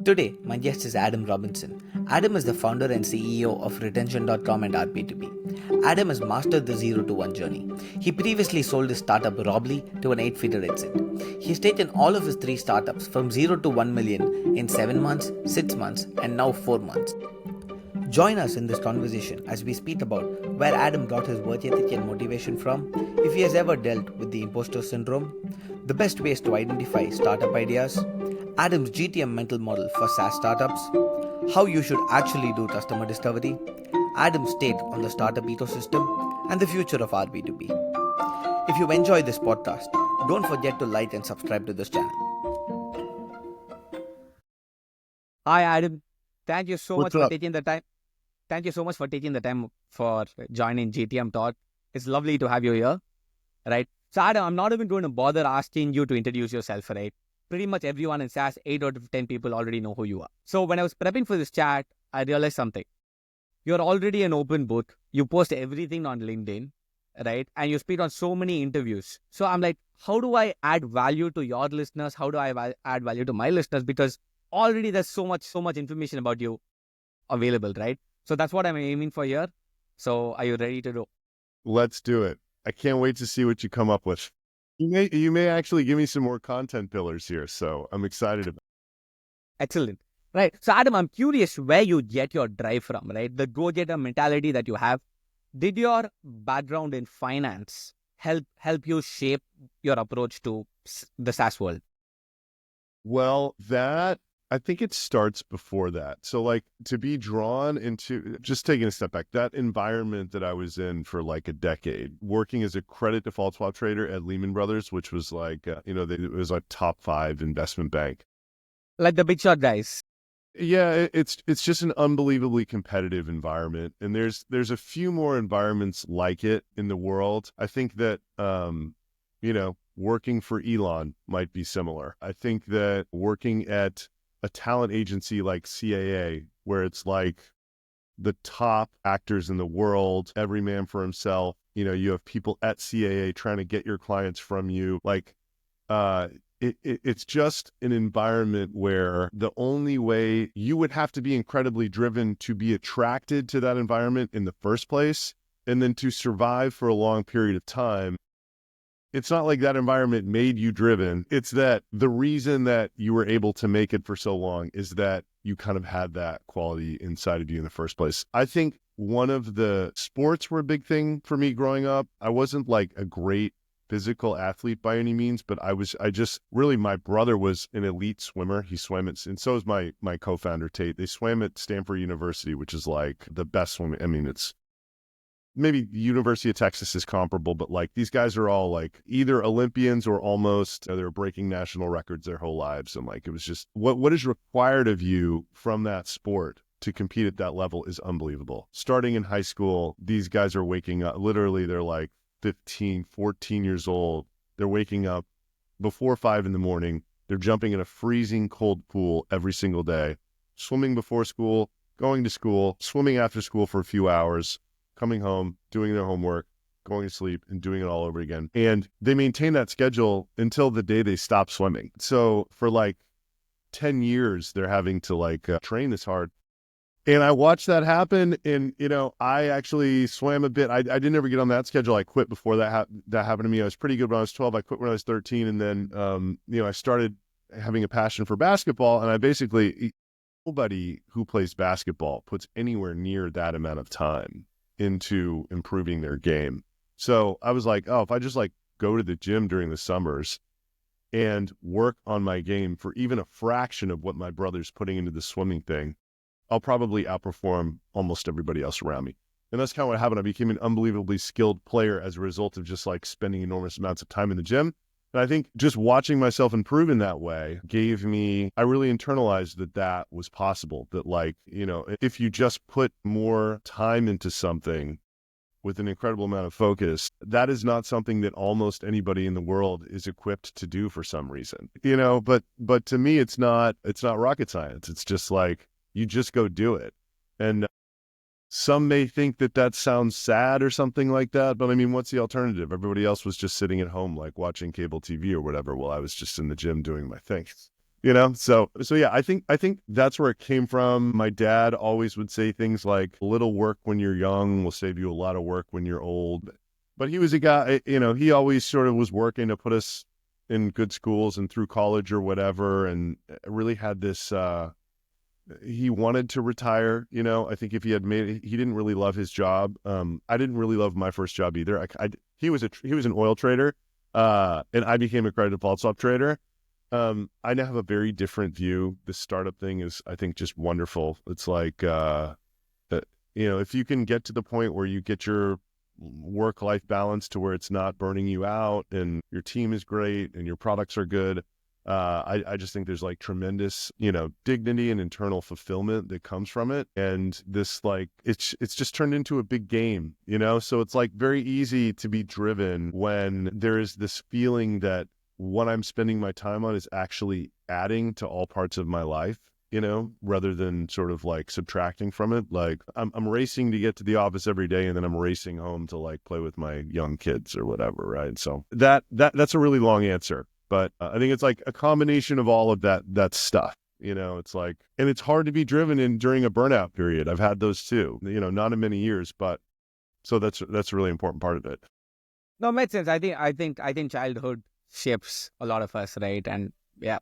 Today, my guest is Adam Robinson. Adam is the founder and CEO of Retention.com and RP2P. Adam has mastered the 0 to 1 journey. He previously sold his startup Robly to an 8-figure exit. He's taken all of his 3 startups from 0 to 1 million in 7 months, 6 months, and now 4 months. Join us in this conversation as we speak about where Adam got his work ethic and motivation from, if he has ever dealt with the imposter syndrome, the best ways to identify startup ideas, Adam's GTM mental model for SaaS startups, how you should actually do customer discovery, Adam's take on the startup ecosystem, and the future of RB2B. If you enjoy this podcast, don't forget to like and subscribe to this channel. Hi, Adam. Thank you so much for taking the time. Thank you so much for taking the time for joining GTM Talk. It's lovely to have you here, right? So, Adam, I'm not even going to bother asking you to introduce yourself, right? Pretty much everyone in SaaS, 8 out of 10 people already know who you are. So, when I was prepping for this chat, I realized something. You're already an open book. You post everything on LinkedIn, right? And you speak on so many interviews. So, I'm like, how do I add value to your listeners? How do I add value to my listeners? Because already there's so much information about you available, right? So that's what I'm aiming for here. So are you ready to do? Let's do it. I can't wait to see what you come up with. You may actually give me some more content pillars here, so I'm excited about it. Excellent. Right. So Adam, I'm curious where you get your drive from, right? The go-getter mentality that you have. Did your background in finance help you shape your approach to the SaaS world? Well, I think it starts before that. So like to be drawn into, just taking a step back, that environment that I was in for like a decade, working as a credit default swap trader at Lehman Brothers, which was like, it was a top 5 investment bank. Like the big shot guys. Yeah, it's just an unbelievably competitive environment. And there's a few more environments like it in the world. I think that, working for Elon might be similar. I think that working at a talent agency like CAA, where it's like the top actors in the world, every man for himself, you have people at CAA trying to get your clients from you. Like, it's just an environment where the only way you would have to be incredibly driven to be attracted to that environment in the first place, and then to survive for a long period of time. It's not like that environment made you driven. It's that the reason that you were able to make it for so long is that you kind of had that quality inside of you in the first place. I think one of the sports were a big thing for me growing up. I wasn't like a great physical athlete by any means, but my brother was an elite swimmer. He swam at, and so is my co-founder, Tate. They swam at Stanford University, which is like the best swimming. I mean, it's maybe the University of Texas is comparable, but like these guys are all like either Olympians or almost, they're breaking national records their whole lives. And like, it was just what is required of you from that sport to compete at that level is unbelievable. Starting in high school, these guys are waking up, literally they're like 15, 14 years old. They're waking up before 5 a.m. They're jumping in a freezing cold pool every single day, swimming before school, going to school, swimming after school for a few hours, coming home, doing their homework, going to sleep, and doing it all over again. And they maintain that schedule until the day they stop swimming. So for like 10 years, they're having to like train this hard. And I watched that happen. And, I actually swam a bit. I didn't ever get on that schedule. I quit before that happened to me. I was pretty good when I was 12. I quit when I was 13. And then, I started having a passion for basketball. And I basically, nobody who plays basketball puts anywhere near that amount of time into improving their game. So I was like, if I just like go to the gym during the summers and work on my game for even a fraction of what my brother's putting into the swimming thing, I'll probably outperform almost everybody else around me. And that's kind of what happened. I became an unbelievably skilled player as a result of just like spending enormous amounts of time in the gym. And I think just watching myself improve in that way I really internalized that was possible. That like, if you just put more time into something with an incredible amount of focus, that is not something that almost anybody in the world is equipped to do for some reason, but to me, it's not rocket science. It's just like, you just go do it. And some may think that sounds sad or something like that, but I mean, what's the alternative? Everybody else was just sitting at home, like watching cable TV or whatever, while I was just in the gym doing my thing. So yeah, I think that's where it came from. My dad always would say things like, little work when you're young will save you a lot of work when you're old. But he was a guy, he always sort of was working to put us in good schools and through college or whatever, and really had this he wanted to retire. I think if he had he didn't really love his job. I didn't really love my first job either. He was an oil trader, and I became a credit default swap trader. I now have a very different view. This startup thing is, I think, just wonderful. It's like, if you can get to the point where you get your work-life balance to where it's not burning you out and your team is great and your products are good, I just think there's like tremendous, dignity and internal fulfillment that comes from it. And this, like, it's just turned into a big game, So it's like very easy to be driven when there is this feeling that what I'm spending my time on is actually adding to all parts of my life, rather than sort of like subtracting from it. Like I'm racing to get to the office every day, and then I'm racing home to like play with my young kids or whatever, right? So that's a really long answer, but I think it's like a combination of all of that stuff. It's like, and it's hard to be driven in during a burnout period. I've had those too, not in many years, but so that's a really important part of it. No, makes sense. I think childhood shapes a lot of us, right? And yeah.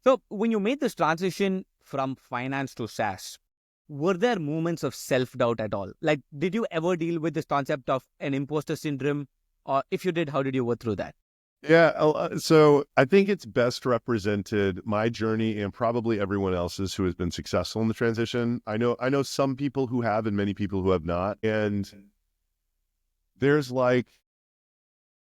So when you made this transition from finance to SaaS, were there moments of self-doubt at all? Like, did you ever deal with this concept of an imposter syndrome? Or if you did, how did you work through that? Yeah, so I think it's best represented, my journey and probably everyone else's who has been successful in the transition. I know some people who have and many people who have not. And there's like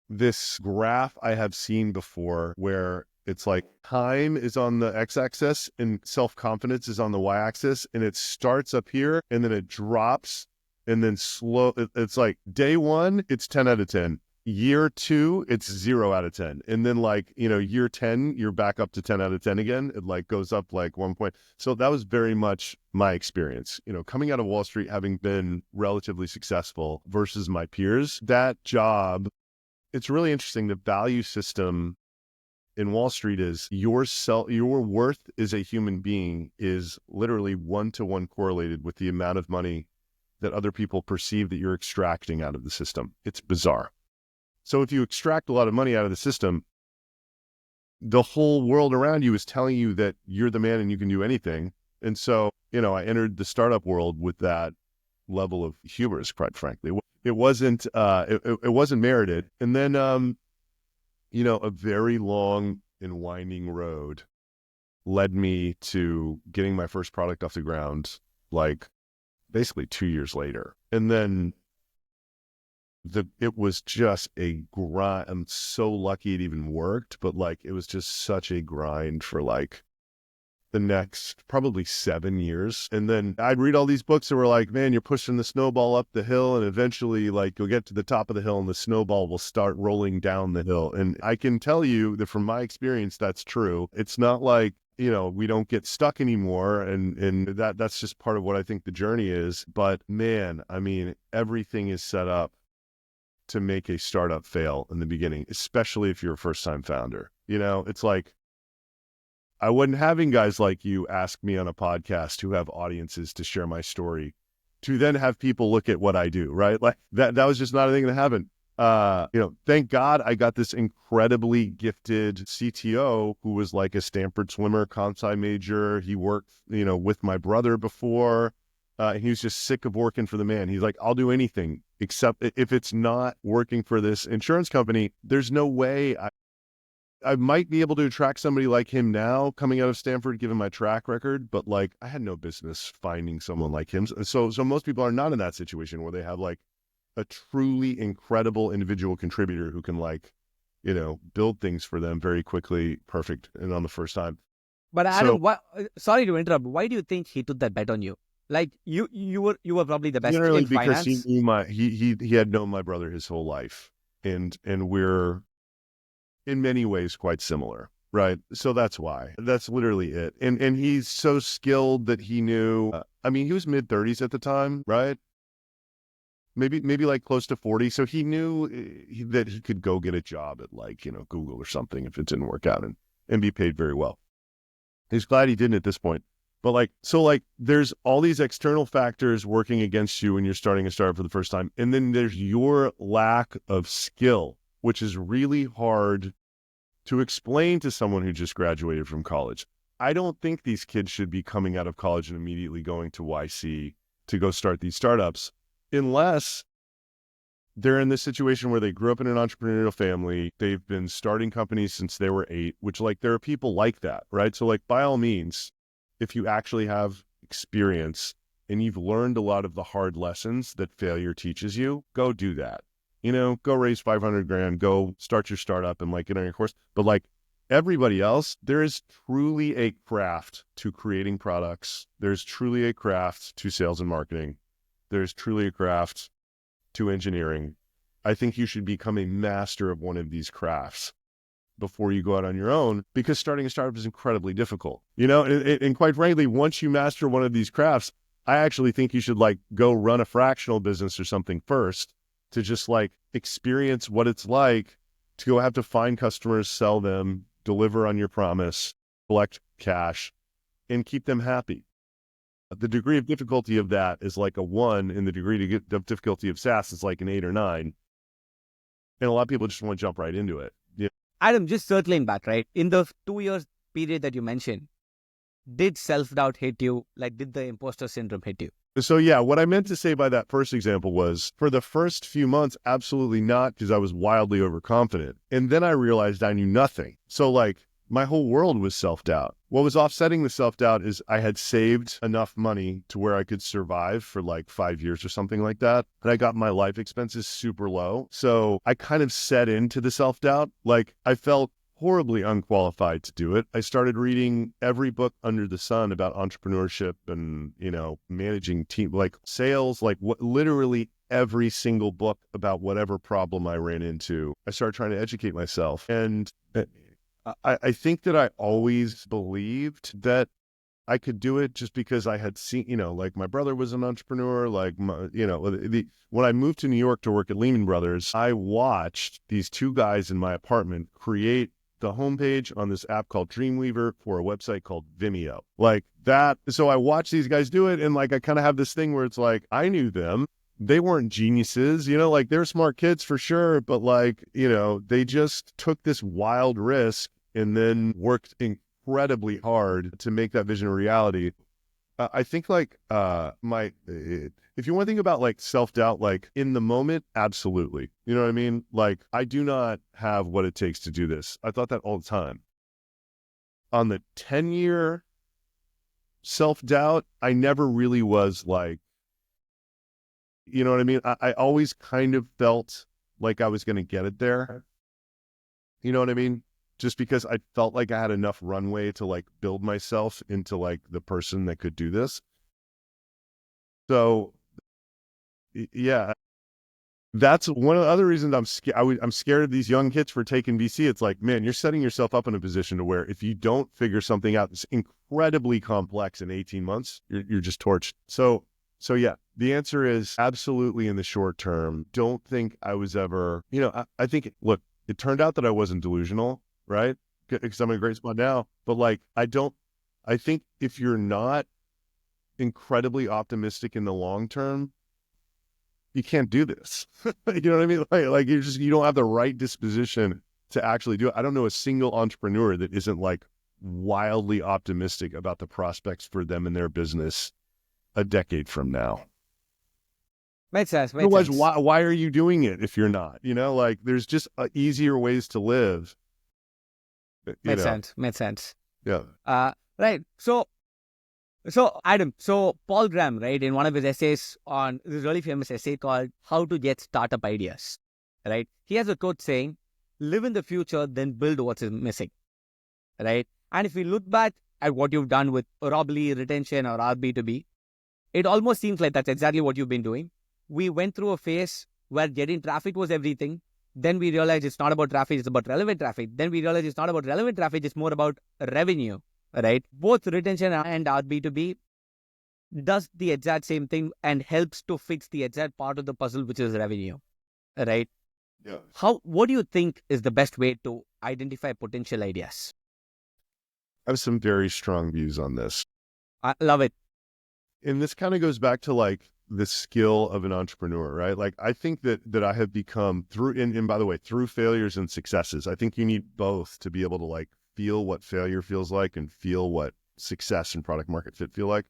this graph I have seen before where it's like time is on the x-axis and self-confidence is on the y-axis, and it starts up here and then it drops and then it's like day one, it's 10 out of 10. Year two, it's 0 out of 10. And then like, year 10, you're back up to 10 out of 10 again. It like goes up like 1 point. So that was very much my experience, coming out of Wall Street, having been relatively successful versus my peers. That job, it's really interesting. The value system in Wall Street is your worth as a human being is literally 1-to-1 correlated with the amount of money that other people perceive that you're extracting out of the system. It's bizarre. So if you extract a lot of money out of the system, the whole world around you is telling you that you're the man and you can do anything. And so, I entered the startup world with that level of hubris, quite frankly. It wasn't merited. And then, a very long and winding road led me to getting my first product off the ground, like basically 2 years later. And then it was just a grind. I'm so lucky it even worked, but like, it was just such a grind for like the next probably 7 years. And then I'd read all these books that were like, man, you're pushing the snowball up the hill, and eventually like you'll get to the top of the hill and the snowball will start rolling down the hill. And I can tell you that from my experience, that's true. It's not like, we don't get stuck anymore. And that's just part of what I think the journey is. But man, I mean, everything is set up to make a startup fail in the beginning, especially if you're a first-time founder. It's like, I wasn't having guys like you ask me on a podcast who have audiences to share my story, to then have people look at what I do, right? Like that was just not a thing that happened. Thank God I got this incredibly gifted CTO who was like a Stanford swimmer, comp sci major. He worked, with my brother before. He was just sick of working for the man. He's like, I'll do anything except if it's not working for this insurance company. There's no way I might be able to attract somebody like him now coming out of Stanford, given my track record, but like I had no business finding someone like him. So most people are not in that situation where they have like a truly incredible individual contributor who can like, build things for them very quickly, perfect, and on the first time. But So Adam, sorry to interrupt. Why do you think he took that bet on you? Like you were probably the best generally in because he finance. knew he had known my brother his whole life, and we're in many ways quite similar. Right. So that's why. That's literally it. And he's so skilled that he knew, I mean, he was mid-30s at the time, right? Maybe like close to 40. So he knew that he could go get a job at like, Google or something if it didn't work out, and be paid very well. He's glad he didn't at this point. But like, so like there's all these external factors working against you when you're starting a startup for the first time. And then there's your lack of skill, which is really hard to explain to someone who just graduated from college. I don't think these kids should be coming out of college and immediately going to YC to go start these startups unless they're in this situation where they grew up in an entrepreneurial family. They've been starting companies since they were 8, which like there are people like that, right? So like by all means, if you actually have experience and you've learned a lot of the hard lessons that failure teaches you, go do that. You know, go raise 500 grand, go start your startup and like get on your course. But like everybody else, there is truly a craft to creating products. There's truly a craft to sales and marketing. There's truly a craft to engineering. I think you should become a master of one of these crafts before you go out on your own, because starting a startup is incredibly difficult, you know, and quite frankly, once you master one of these crafts, I actually think you should like go run a fractional business or something first to just like experience what it's like to go have to find customers, sell them, deliver on your promise, collect cash, and keep them happy. The degree of difficulty of that is like a 1, and the degree of difficulty of SaaS is like an 8 or 9. And a lot of people just want to jump right into it. Yeah. Adam, just circling back, right? In the 2 years period that you mentioned, did self-doubt hit you? Like, did the imposter syndrome hit you? So yeah, what I meant to say by that first example was for the first few months, absolutely not, because I was wildly overconfident. And then I realized I knew nothing. So like my whole world was self-doubt. What was offsetting the self-doubt is I had saved enough money to where I could survive for like 5 years or something like that. And I got my life expenses super low. So I kind of set into the self-doubt. Like I felt horribly unqualified to do it. I started reading every book under the sun about entrepreneurship and, you know, managing team, like sales, like literally every single book about whatever problem I ran into. I started trying to educate myself. And I think that I always believed that I could do it just because I had seen, you know, like my brother was an entrepreneur, like, you know, when I moved to New York to work at Lehman Brothers, I watched these 2 guys in my apartment create the homepage on this app called Dreamweaver for a website called Vimeo. Like that. So I watched these guys do it. And like, I kind of have this thing where it's like, I knew them. They weren't geniuses, you know, like they're smart kids for sure. But like, you know, they just took this wild risk and then worked incredibly hard to make that vision a reality. I think like if you want to think about like self-doubt, like in the moment, absolutely. You know what I mean? Like I do not have what it takes to do this. I thought that all the time. On the 10-year self-doubt, I never really was like, you know what I mean? I always kind of felt like I was going to get it there. You know what I mean? Just because I felt like I had enough runway to like build myself into like the person that could do this. So yeah, that's one of the other reasons I'm scared of these young kids for taking VC. It's like, man, you're setting yourself up in a position to where if you don't figure something out that's incredibly complex in 18 months, you're just torched. So yeah, the answer is absolutely in the short term. Don't think I was ever, you know, I think, look, it turned out that I wasn't delusional, right? Because I'm in a great spot now. But like, I think if you're not incredibly optimistic in the long term, you can't do this. You know what I mean? Like you don't have the right disposition to actually do it. I don't know a single entrepreneur that isn't like wildly optimistic about the prospects for them and their business a decade from now. Makes sense. Otherwise, why are you doing it if you're not? You know, like there's just easier ways to live. Makes sense. Yeah. Right. So Adam, so Paul Graham, right, in one of his essays on this really famous essay called How to Get Startup Ideas, right? He has a quote saying, live in the future, then build what's missing, right? And if we look back at what you've done with Robly, retention, or RB2B, it almost seems like that's exactly what you've been doing. We went through a phase where getting traffic was everything. Then we realized it's not about traffic, it's about relevant traffic. Then we realized it's not about relevant traffic, it's more about revenue, right? Both retention and RB2B does the exact same thing and helps to fix the exact part of the puzzle, which is revenue, right? Yeah. What do you think is the best way to identify potential ideas? I have some very strong views on this. I love it. And this kind of goes back to like the skill of an entrepreneur, right? Like I think that I have become through, and by the way, through failures and successes, I think you need both to be able to like feel what failure feels like and feel what success and product market fit feel like.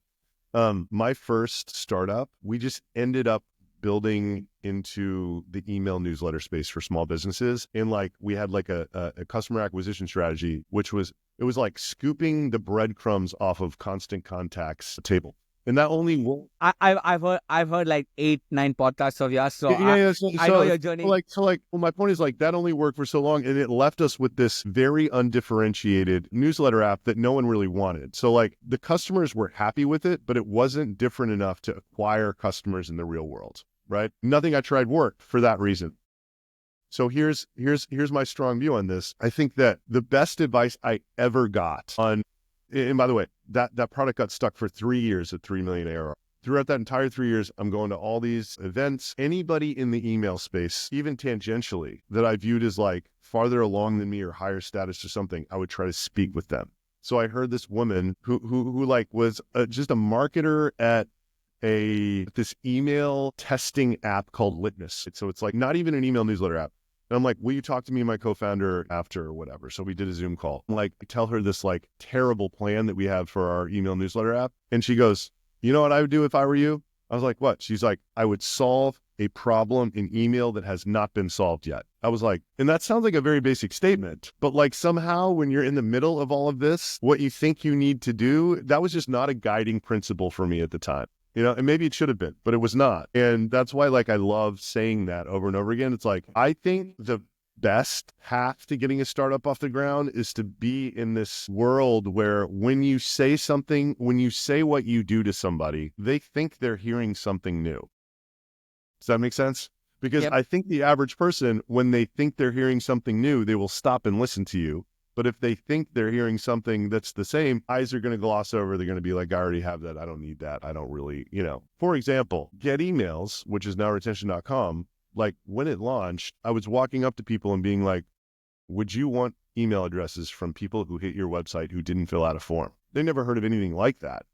My first startup, we just ended up building into the email newsletter space for small businesses. And like, we had like a customer acquisition strategy, which was, it was like scooping the breadcrumbs off of Constant Contact's table. And that only will. I've heard like 8-9 podcasts of yours, so Yeah. I know your journey. Well, my point is like that only worked for so long, and it left us with this very undifferentiated newsletter app that no one really wanted. So like the customers were happy with it, but it wasn't different enough to acquire customers in the real world, right? Nothing I tried worked for that reason. So here's my strong view on this. I think that the best advice I ever got on, and by the way, that product got stuck for 3 years at 3 million ARR. Throughout that entire 3 years, I'm going to all these events. Anybody in the email space, even tangentially, that I viewed as like farther along than me or higher status or something, I would try to speak with them. So I heard this woman who like was just a marketer at this email testing app called Litmus. So it's like not even an email newsletter app. And I'm like, will you talk to me and my co-founder after or whatever? So we did a Zoom call. I'm like, I tell her this like terrible plan that we have for our email newsletter app. And she goes, you know what I would do if I were you? I was like, what? She's like, I would solve a problem in email that has not been solved yet. I was like, and that sounds like a very basic statement, but like somehow when you're in the middle of all of this, what you think you need to do, that was just not a guiding principle for me at the time. You know, and maybe it should have been, but it was not. And that's why, like, I love saying that over and over again. It's like, I think the best path to getting a startup off the ground is to be in this world where when you say something, when you say what you do to somebody, they think they're hearing something new. Does that make sense? Because Yep. I think the average person, when they think they're hearing something new, they will stop and listen to you. But if they think they're hearing something that's the same, eyes are going to gloss over. They're going to be like, I already have that. I don't need that. I don't really, you know. For example, Get Emails, which is now retention.com, like when it launched, I was walking up to people and being like, would you want email addresses from people who hit your website who didn't fill out a form? They never heard of anything like that,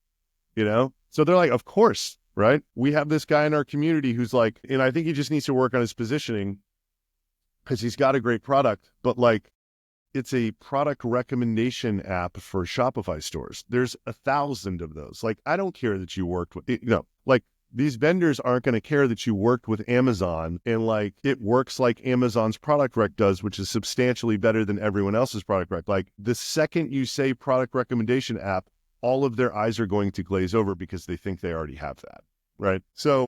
you know? So they're like, of course, right? We have this guy in our community who's like, and I think he just needs to work on his positioning because he's got a great product, but like, it's a product recommendation app for Shopify stores. There's 1,000 of those. Like, I don't care that you worked with, you know, like these vendors aren't going to care that you worked with Amazon and like it works like Amazon's product rec does, which is substantially better than everyone else's product rec. Like the second you say product recommendation app, all of their eyes are going to glaze over because they think they already have that. Right. So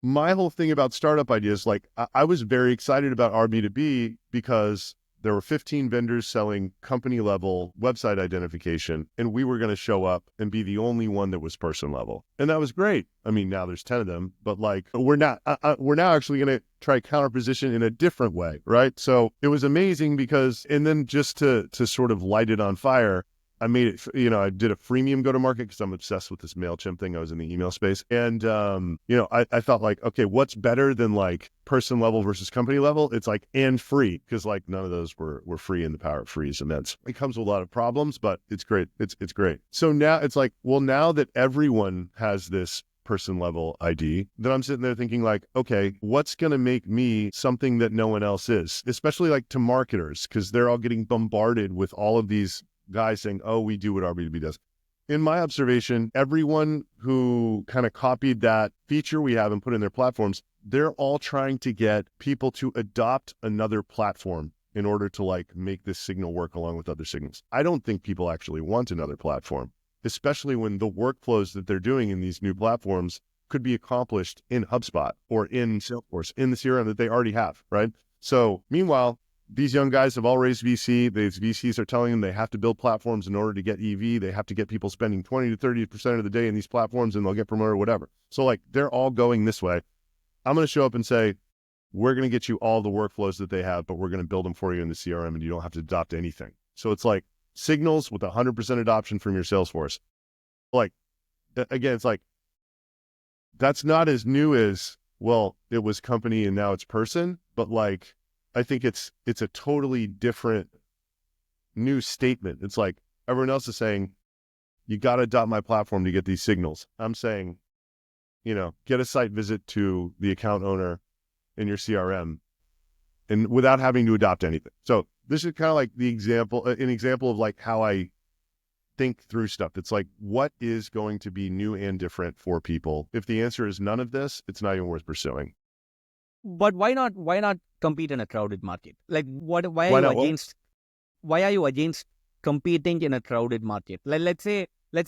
my whole thing about startup ideas, like I was very excited about our B2B because there were 15 vendors selling company level website identification, and we were going to show up and be the only one that was person level. And that was great. I mean, now there's 10 of them, but like we're now actually going to try counterposition in a different way. Right. So it was amazing because, and then just to sort of light it on fire, I made it, you know, I did a freemium go-to-market because I'm obsessed with this MailChimp thing. I was in the email space. And, you know, I thought like, okay, what's better than like person level versus company level? It's like, and free, because like none of those were free in the Power of Free's events. It comes with a lot of problems, but it's great. It's great. So now it's like, well, now that everyone has this person level ID, then I'm sitting there thinking like, okay, what's going to make me something that no one else is, especially like to marketers, because they're all getting bombarded with all of these guys saying, oh, we do what our B2B does. In my observation, everyone who kind of copied that feature we have and put in their platforms, they're all trying to get people to adopt another platform in order to like make this signal work along with other signals. I don't think people actually want another platform, especially when the workflows that they're doing in these new platforms could be accomplished in HubSpot or in Salesforce, in the CRM that they already have, right? So meanwhile, these young guys have all raised VC. These VCs are telling them they have to build platforms in order to get EV. They have to get people spending 20 to 30% of the day in these platforms and they'll get promoted or whatever. So like they're all going this way. I'm going to show up and say, we're going to get you all the workflows that they have, but we're going to build them for you in the CRM and you don't have to adopt anything. So it's like signals with 100% adoption from your Salesforce. Like, again, it's like, that's not as new as, well, it was company and now it's person, but like, I think it's a totally different new statement. It's like, Everyone else is saying, you got to adopt my platform to get these signals. I'm saying, get a site visit to the account owner in your CRM and without having to adopt anything. So this is kind of like an example of like how I think through stuff. It's like, what is going to be new and different for people? If the answer is none of this, it's not even worth pursuing. But why not compete in a crowded market? Like why Why are you not? What? against competing in a crowded market? Like let's say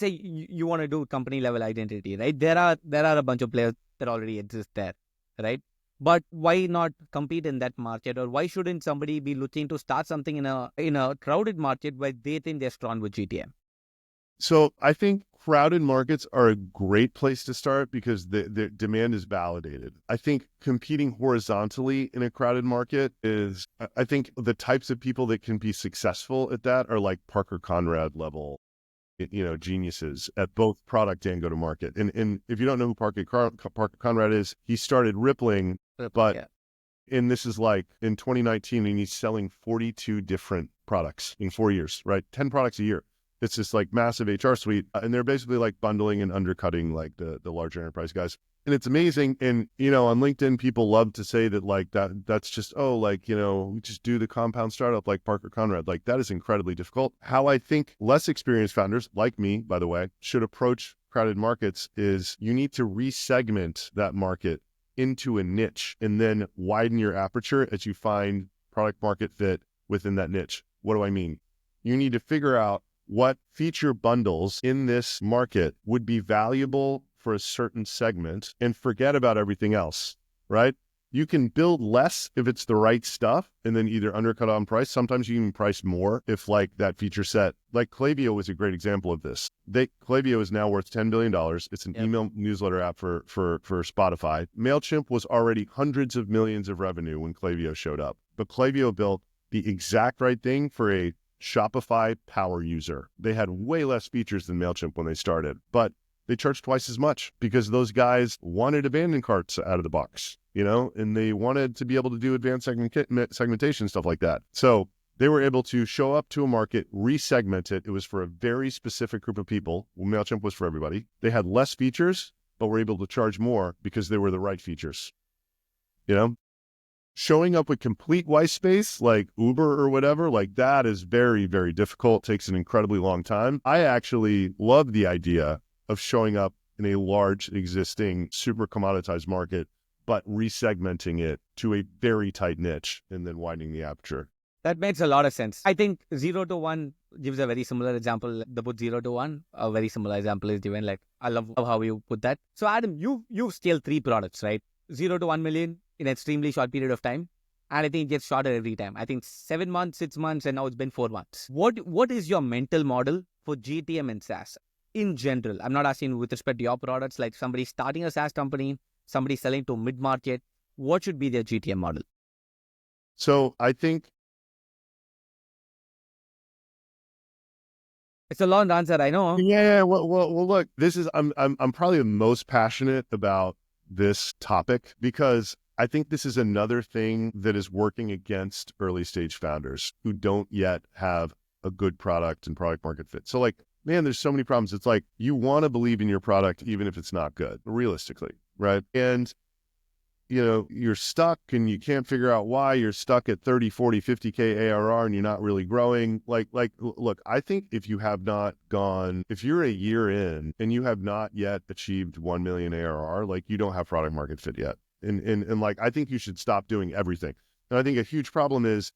you want to do company level identity, right? There are a bunch of players that already exist there, right? But why not compete in that market? Or why shouldn't somebody be looking to start something in a crowded market where they think they're strong with GTM? So I think crowded markets are a great place to start because the demand is validated. I think competing horizontally in a crowded market I think the types of people that can be successful at that are like Parker Conrad level, geniuses at both product and go-to-market. And if you don't know who Parker Conrad is, he started Rippling, but Yeah. and this is like in 2019, and he's selling 42 different products in 4 years, right? 10 products a year. It's this like massive HR suite, and they're basically like bundling and undercutting like the larger enterprise guys. And it's amazing. And, on LinkedIn, people love to say that like that's just, we just do the compound startup like Parker Conrad. Like that is incredibly difficult. How I think less experienced founders like me, by the way, should approach crowded markets is you need to resegment that market into a niche and then widen your aperture as you find product market fit within that niche. What do I mean? You need to figure out what feature bundles in this market would be valuable for a certain segment and forget about everything else, right? You can build less if it's the right stuff and then either undercut on price. Sometimes you can price more if like that feature set, like Klaviyo was a great example of this. Klaviyo is now worth $10 billion. It's an email newsletter app for Spotify. MailChimp was already hundreds of millions of revenue when Klaviyo showed up, but Klaviyo built the exact right thing for a Shopify power user. They had way less features than MailChimp when they started, but they charged twice as much because those guys wanted abandoned carts out of the box, and they wanted to be able to do advanced segmentation, stuff like that. So they were able to show up to a market, resegment it. It was for a very specific group of people. MailChimp was for everybody. They had less features, but were able to charge more because they were the right features, Showing up with complete white space like Uber or whatever, like that is very, very difficult, takes an incredibly long time. I actually love the idea of showing up in a large existing super commoditized market, but resegmenting it to a very tight niche and then widening the aperture. That makes a lot of sense. I think 0 to 1 gives a very similar example. The book 0 to 1, a very similar example is given. Like, I love how you put that. So Adam, you've scaled 3 products, right? 0 to 1 million in an extremely short period of time. And I think it gets shorter every time. I think 7 months, 6 months, and now it's been 4 months. What is your mental model for GTM and SaaS in general? I'm not asking with respect to your products, like somebody starting a SaaS company, somebody selling to mid-market. What should be their GTM model? So I think it's a long answer, I know. Yeah. Well, look, I'm probably the most passionate about this topic because I think this is another thing that is working against early stage founders who don't yet have a good product and product market fit. So like, man, there's so many problems. It's like you want to believe in your product even if it's not good, realistically, right? And you're stuck and you can't figure out why you're stuck at 30, 40, 50K ARR and you're not really growing. Look, I think if you're a year in and you have not yet achieved 1 million ARR, like you don't have product market fit yet. And like, I think you should stop doing everything. And I think a huge problem is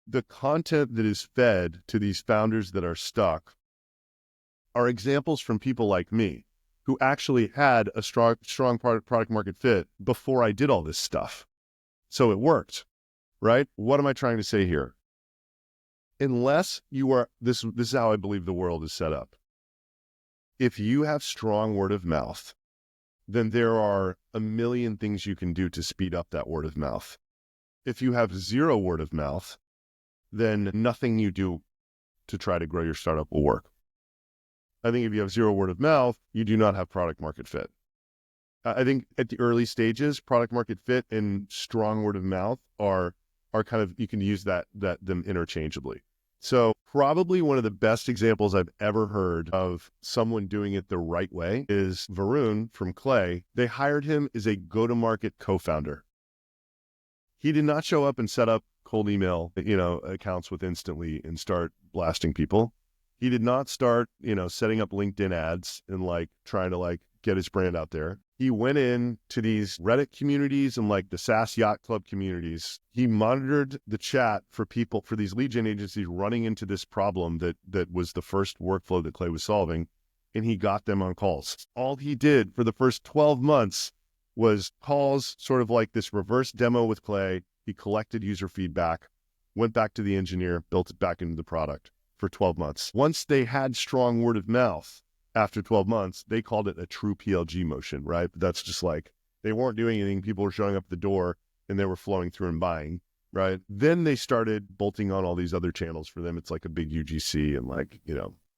the content that is fed to these founders that are stuck are examples from people like me who actually had a strong product market fit before I did all this stuff. So it worked, right? What am I trying to say here? Unless you are, this is how I believe the world is set up. If you have strong word of mouth, then there are a million things you can do to speed up that word of mouth. If you have zero word of mouth, then nothing you do to try to grow your startup will work. I think if you have zero word of mouth, you do not have product market fit. I think at the early stages, product market fit and strong word of mouth are kind of, you can use them interchangeably. So probably one of the best examples I've ever heard of someone doing it the right way is Varun from Clay. They hired him as a go-to-market co-founder. He did not show up and set up cold email, accounts with Instantly and start blasting people. He did not start, setting up LinkedIn ads and trying to get his brand out there. He went in to these Reddit communities and the SaaS Yacht Club communities. He monitored the chat for people, for these lead gen agencies running into this problem that was the first workflow that Clay was solving, and he got them on calls. All he did for the first 12 months was calls, sort of like this reverse demo with Clay. He collected user feedback, went back to the engineer, built it back into the product for 12 months. Once they had strong word of mouth, after 12 months, they called it a true PLG motion, right? But that's just they weren't doing anything. People were showing up at the door and they were flowing through and buying, right? Then they started bolting on all these other channels for them. It's like a big UGC and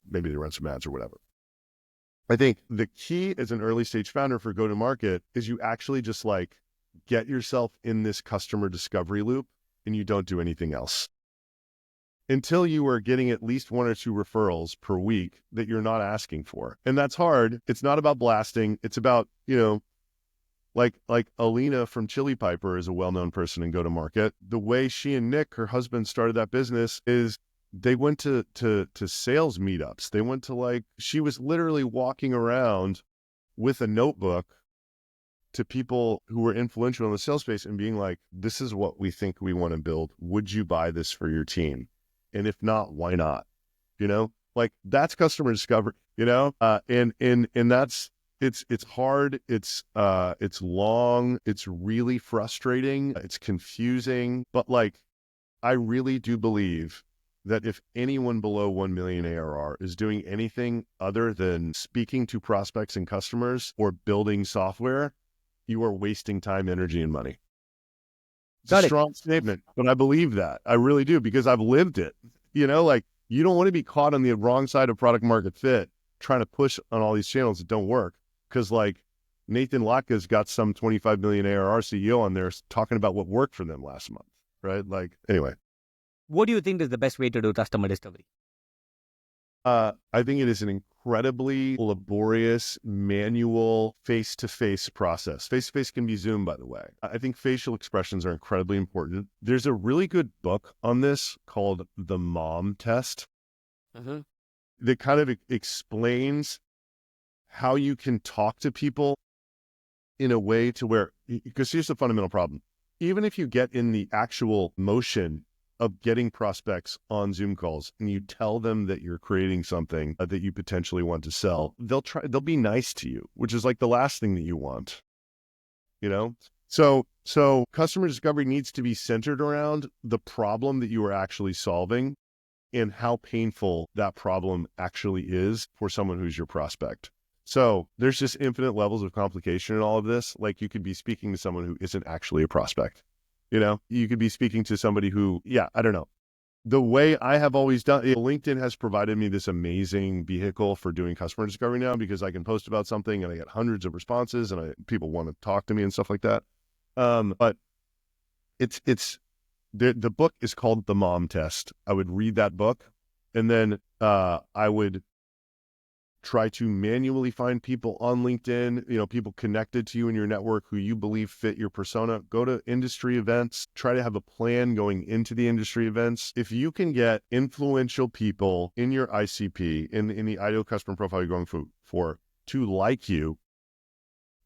maybe they run some ads or whatever. I think the key as an early stage founder for go-to-market is you actually just get yourself in this customer discovery loop and you don't do anything else until you are getting at least 1 or 2 referrals per week that you're not asking for. And that's hard. It's not about blasting. It's about, like Alina from Chili Piper is a well-known person in go-to-market. The way she and Nick, her husband, started that business is they went to sales meetups. They went to she was literally walking around with a notebook to people who were influential in the sales space and being like, this is what we think we want to build. Would you buy this for your team? And if not, why not? That's customer discovery, and that's, it's hard. It's long. It's really frustrating. It's confusing, but I really do believe that if anyone below 1 million ARR is doing anything other than speaking to prospects and customers or building software, you are wasting time, energy, and money. It's a strong statement, but I believe that. I really do, because I've lived it. You don't want to be caught on the wrong side of product market fit, trying to push on all these channels that don't work. Because Nathan Latka's got some 25 million ARR CEO on there talking about what worked for them last month, right? Anyway. What do you think is the best way to do customer discovery? I think it is an incredibly laborious, manual, face-to-face process. Face-to-face can be Zoom, by the way. I think facial expressions are incredibly important. There's a really good book on this called The Mom Test that kind of explains how you can talk to people in a way to where, because here's the fundamental problem. Even if you get in the actual motion of getting prospects on Zoom calls and you tell them that you're creating something that you potentially want to sell, they'll be nice to you, which is the last thing that you want, So customer discovery needs to be centered around the problem that you are actually solving and how painful that problem actually is for someone who's your prospect. So there's just infinite levels of complication in all of this. You could be speaking to someone who isn't actually a prospect. You could be speaking to somebody who, I don't know. The way I have always done it, LinkedIn has provided me this amazing vehicle for doing customer discovery now, because I can post about something and I get hundreds of responses and people want to talk to me and stuff like that. But the book is called The Mom Test. I would read that book and then I would try to manually find people on LinkedIn, people connected to you in your network who you believe fit your persona. Go to industry events, try to have a plan going into the industry events. If you can get influential people in your ICP, in the ideal customer profile you're going for to like you,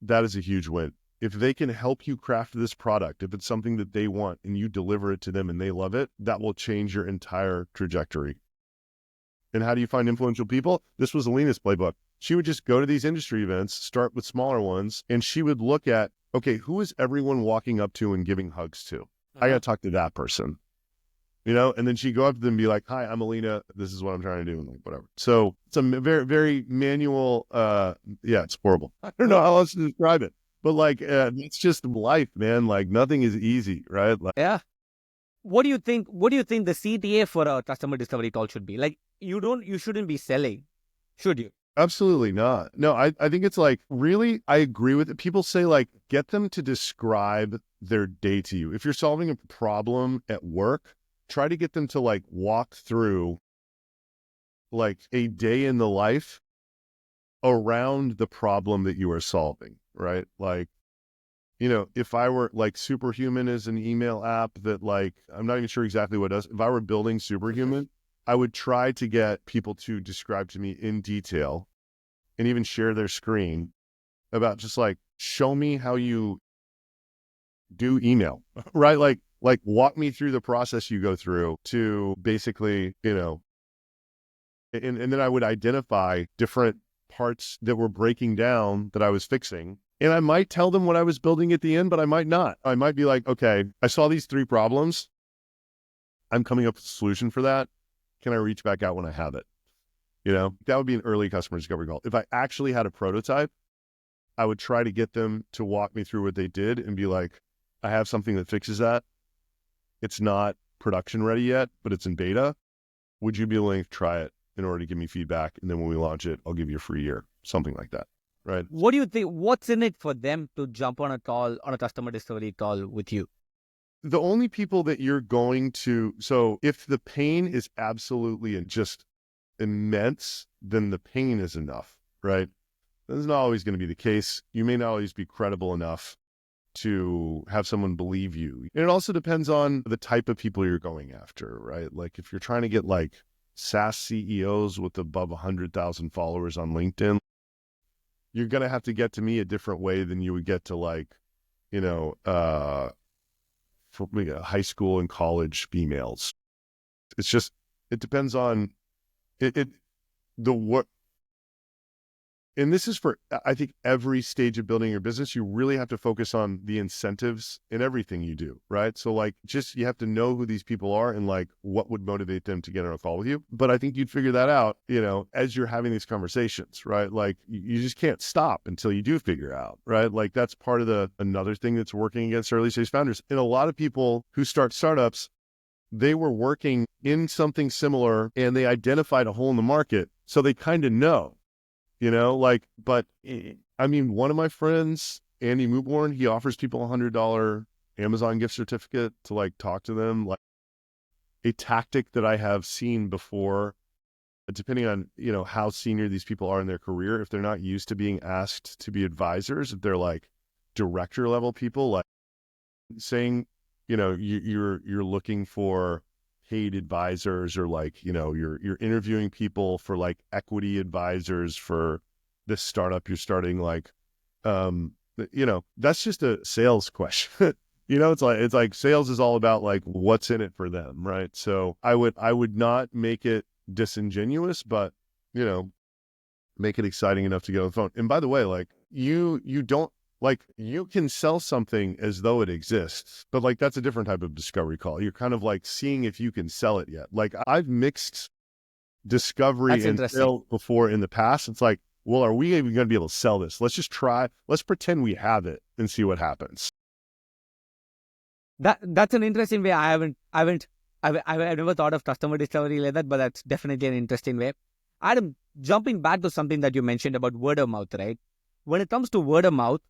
that is a huge win. If they can help you craft this product, if it's something that they want and you deliver it to them and they love it, that will change your entire trajectory. And how do you find influential people? This was Alina's playbook. She would just go to these industry events, start with smaller ones, and she would look at, okay, who is everyone walking up to and giving hugs to? I got to talk to that person, and then she'd go up to them and be like, hi, I'm Alina. This is what I'm trying to do. And whatever. So it's a very, very manual, it's horrible. I don't know how else to describe it, but it's just life, man. Nothing is easy, right? Yeah. What do you think the CTA for a customer discovery call should be? You shouldn't be selling, should you? Absolutely not. No, I think it's really, I agree with it. People say get them to describe their day to you. If you're solving a problem at work, try to get them to like walk through like a day in the life around the problem that you are solving, right? Like, if I were like Superhuman is an email app that like, I'm not even sure exactly what it does. If I were building Superhuman, I would try to get people to describe to me in detail and even share their screen about just like, show me how you do email, right? Like walk me through the process you go through to basically, and then I would identify different parts that were breaking down that I was fixing. And I might tell them what I was building at the end, but I might not. I might be like, okay, I saw these 3 problems. I'm coming up with a solution for that. Can I reach back out when I have it? That would be an early customer discovery call. If I actually had a prototype, I would try to get them to walk me through what they did and be like, I have something that fixes that. It's not production ready yet, but it's in beta. Would you be willing to try it in order to give me feedback? And then when we launch it, I'll give you a free year, something like that. Right. What do you think? What's in it for them to jump on a customer discovery call with you? The only people that you're going to, so if the pain is absolutely and just immense, then the pain is enough, right? That's not always going to be the case. You may not always be credible enough to have someone believe you. And it also depends on the type of people you're going after, right? Like if you're trying to get like SaaS CEOs with above 100,000 followers on LinkedIn, you're going to have to get to me a different way than you would get to like, for high school and college females. It's just, it depends on the what. And this is for, I think, every stage of building your business. You really have to focus on the incentives in everything you do, right? So like, just, you have to know who these people are and like what would motivate them to get on a call with you. But I think you'd figure that out, as you're having these conversations, right? Like you just can't stop until you do figure out, right? Like that's part of another thing that's working against early stage founders. And a lot of people who start startups, they were working in something similar and they identified a hole in the market. So they kind of know. But I mean, one of my friends, Andy Mooborn, he offers people $100 Amazon gift certificate to like talk to them. Like a tactic that I have seen before, depending on, how senior these people are in their career, if they're not used to being asked to be advisors, if they're like director level people, like saying, you're looking for paid advisors or like, you're interviewing people for like equity advisors for this startup you're starting, like, that's just a sales question. It's like sales is all about like what's in it for them. Right. So I would not make it disingenuous, but, make it exciting enough to get on the phone. And by the way, like you don't, like you can sell something as though it exists, but like that's a different type of discovery call. You're kind of like seeing if you can sell it yet. Like I've mixed discovery and sales before in the past. It's like, well, are we even going to be able to sell this? Let's just try. Let's pretend we have it and see what happens. That's an interesting way. I've never thought of customer discovery like that, but that's definitely an interesting way. Adam, jumping back to something that you mentioned about word of mouth, right? When it comes to word of mouth,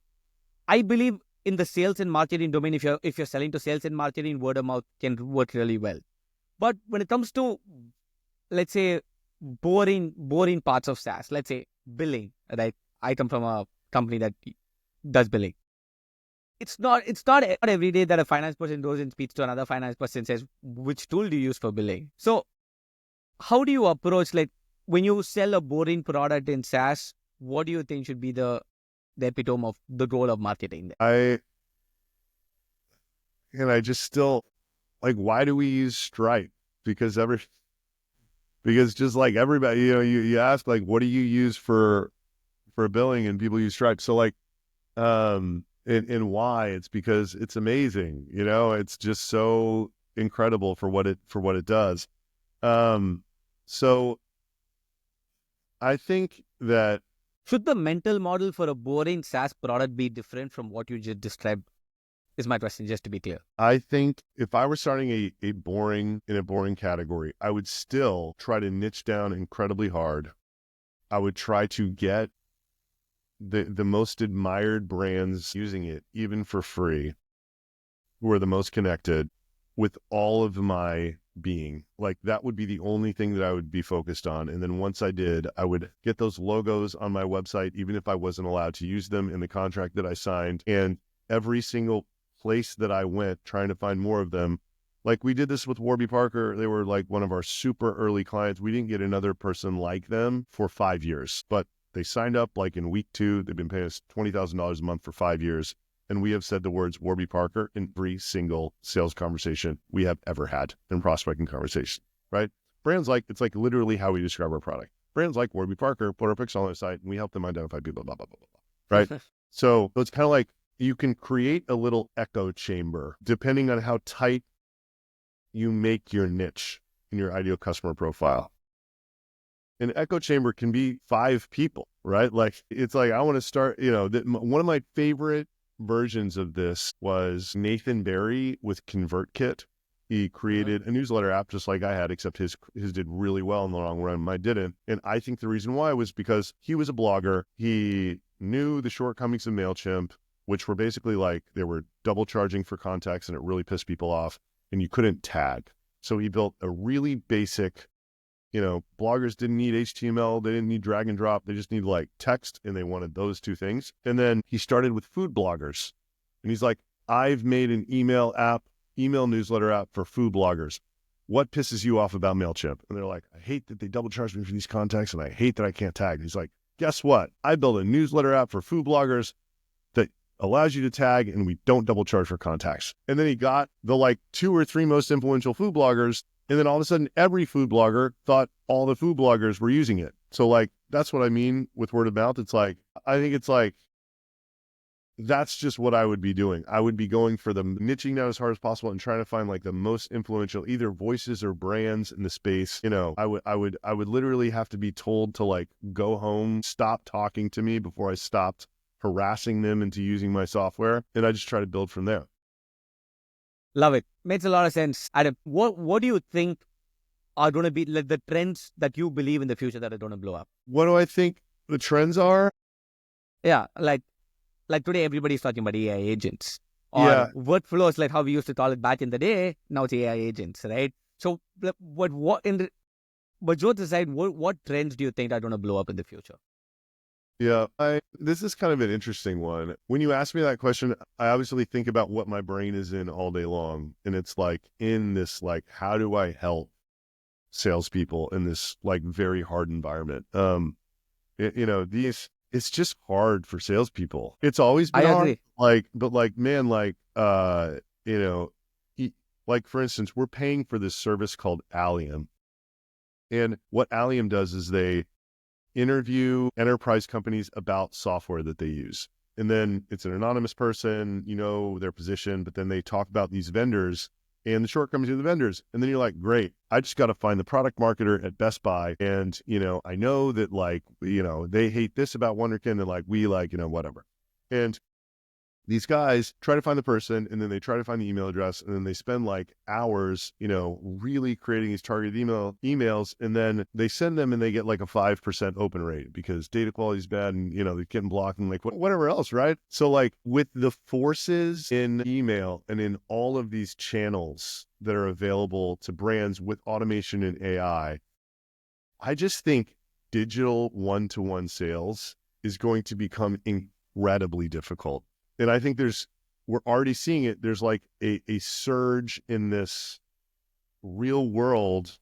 I believe in the sales and marketing domain, if you're selling to sales and marketing, word of mouth can work really well. But when it comes to, let's say, boring parts of SaaS, let's say billing, right? I come from a company that does billing. It's not every day that a finance person goes and speaks to another finance person and says, which tool do you use for billing? So how do you approach, like, when you sell a boring product in SaaS, what do you think should be the epitome of the goal of marketing? I just still like, why do we use Stripe? Because just like everybody, you ask like, what do you use for billing, and people use Stripe. So like, and why? It's because it's amazing. It's just so incredible for what it does. So I think that, should the mental model for a boring SaaS product be different from what you just described? Is my question, just to be clear. I think if I were starting a boring category, I would still try to niche down incredibly hard. I would try to get the most admired brands using it, even for free, who are the most connected, with all of my being. Like that would be the only thing that I would be focused on. And then once I did, I would get those logos on my website, even if I wasn't allowed to use them in the contract that I signed. And every single place that I went trying to find more of them, like we did this with Warby Parker. They were like one of our super early clients. We didn't get another person like them for 5 years, but they signed up like in week 2. They've been paying us $20,000 a month for 5 years. And we have said the words Warby Parker in every single sales conversation we have ever had in prospecting conversation, right? Brands like, it's like literally how we describe our product. Brands like Warby Parker put our pixel on their site and we help them identify people, blah, blah, blah, blah, blah, right? So it's kind of like you can create a little echo chamber depending on how tight you make your niche in your ideal customer profile. An echo chamber can be 5 people, right? Like it's like, I want to start, one of my favorite versions of this was Nathan Barry with ConvertKit. He created a newsletter app just like I had, except his did really well in the long run. Mine didn't. And I think the reason why was because he was a blogger. He knew the shortcomings of MailChimp, which were basically like they were double charging for contacts and it really pissed people off and you couldn't tag. So he built a really basic, bloggers didn't need HTML. They didn't need drag and drop. They just need like text and they wanted those 2 things. And then he started with food bloggers and he's like, I've made an email newsletter app for food bloggers. What pisses you off about MailChimp? And they're like, I hate that they double charge me for these contacts and I hate that I can't tag. And he's like, guess what? I built a newsletter app for food bloggers that allows you to tag and we don't double charge for contacts. And then he got the like 2 or 3 most influential food bloggers. And then all of a sudden, every food blogger thought all the food bloggers were using it. So like, that's what I mean with word of mouth. It's like, I think it's like, that's just what I would be doing. I would be going for the niching down as hard as possible and trying to find like the most influential, either voices or brands in the space. I would literally have to be told to like, go home, stop talking to me before I stopped harassing them into using my software. And I just try to build from there. Love it. Makes a lot of sense. Adam, what do you think are going to be like the trends that you believe in the future that are going to blow up? What do I think the trends are? Yeah, like today everybody's talking about AI agents or workflows, like how we used to call it back in the day. Now it's AI agents, right? So, but jokes aside, what trends do you think are going to blow up in the future? Yeah, this is kind of an interesting one. When you ask me that question, I obviously think about what my brain is in all day long. And it's like in this, like, how do I help salespeople in this like very hard environment? It's just hard for salespeople. It's always been hard. Like, but like, man, like, like for instance, we're paying for this service called Allium. And what Allium does is they interview enterprise companies about software that they use. And then it's an anonymous person, their position, but then they talk about these vendors and the shortcomings of the vendors. And then you're like, great, I just got to find the product marketer at Best Buy. And, I know that like, they hate this about Wonderkin and like, we like, whatever. And these guys try to find the person and then they try to find the email address and then they spend like hours, really creating these targeted emails. And then they send them and they get like a 5% open rate because data quality is bad and, they're getting blocked and like whatever else, right? So like with the forces in email and in all of these channels that are available to brands with automation and AI, I just think digital one-to-one sales is going to become incredibly difficult. And I think we're already seeing it. There's like a surge in this real world,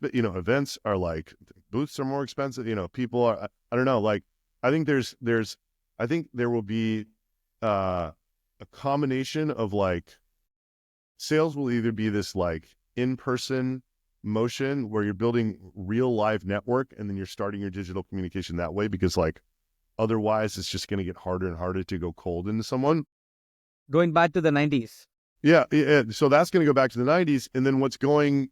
events are like, booths are more expensive. People are, I don't know, like, I think I think there will be a combination of like, sales will either be this like in-person motion where you're building real live network and then you're starting your digital communication that way because like, otherwise, it's just going to get harder and harder to go cold into someone. Going back to the 90s. Yeah. So that's going to go back to the 90s. And then what's going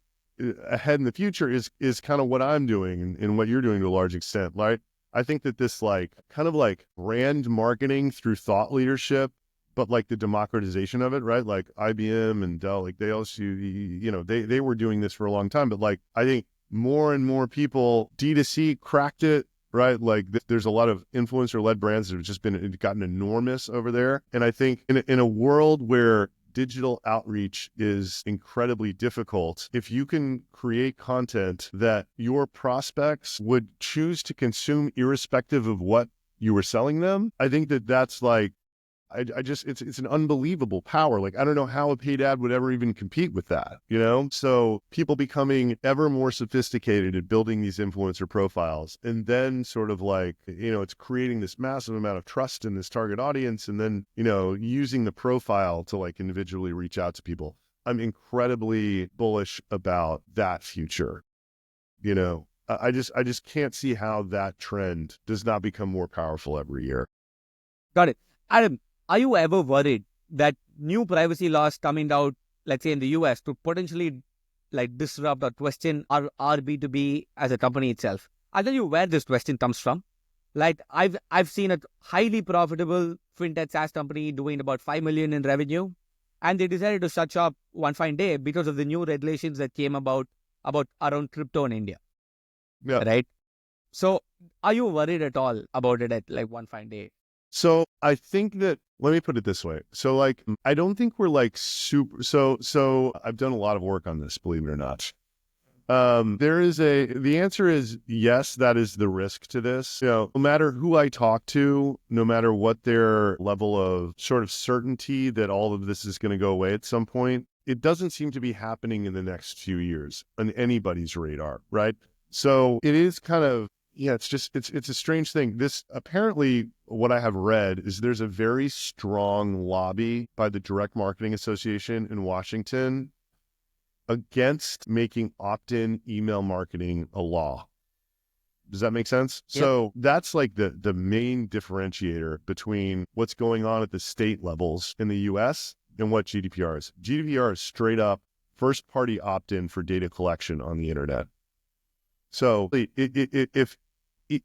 ahead in the future is kind of what I'm doing and what you're doing to a large extent, right? I think that this like kind of like brand marketing through thought leadership, but like the democratization of it, right? Like IBM and Dell, like they also, they were doing this for a long time, but like I think more and more people, D2C cracked it. Right? Like there's a lot of influencer-led brands that have just gotten enormous over there. And I think in a world where digital outreach is incredibly difficult. If you can create content that your prospects would choose to consume irrespective of what you were selling them, I think that that's like, I just, it's an unbelievable power. Like, I don't know how a paid ad would ever even compete with that, you know? So people becoming ever more sophisticated at building these influencer profiles, and then sort of like, you know, it's creating this massive amount of trust in this target audience, and then, you know, using the profile to like individually reach out to people. I'm incredibly bullish about that future. You know, I just can't see how that trend does not become more powerful every year. Got it. Adam, are you ever worried that new privacy laws coming out, let's say in the US, to potentially like disrupt or question our B2B as a company itself? I'll tell you where this question comes from. Like I've seen a highly profitable fintech SaaS company doing about 5 million in revenue, and they decided to shut shop one fine day because of the new regulations that came about around crypto in India. Yeah. Right? So are you worried at all about it at like one fine day? So I think that, let me put it this way. So like, I don't think we're like super, so I've done a lot of work on this, believe it or not. The answer is yes, that is the risk to this. You know, no matter who I talk to, no matter what their level of sort of certainty that all of this is going to go away at some point, it doesn't seem to be happening in the next few years on anybody's radar, right? So it is kind of, yeah, it's a strange thing. This apparently, what I have read is there's a very strong lobby by the Direct Marketing Association in Washington against making opt-in email marketing a law. Does that make sense? Yep. So that's like the main differentiator between what's going on at the state levels in the US and what GDPR is. GDPR is straight up first party opt-in for data collection on the internet. So if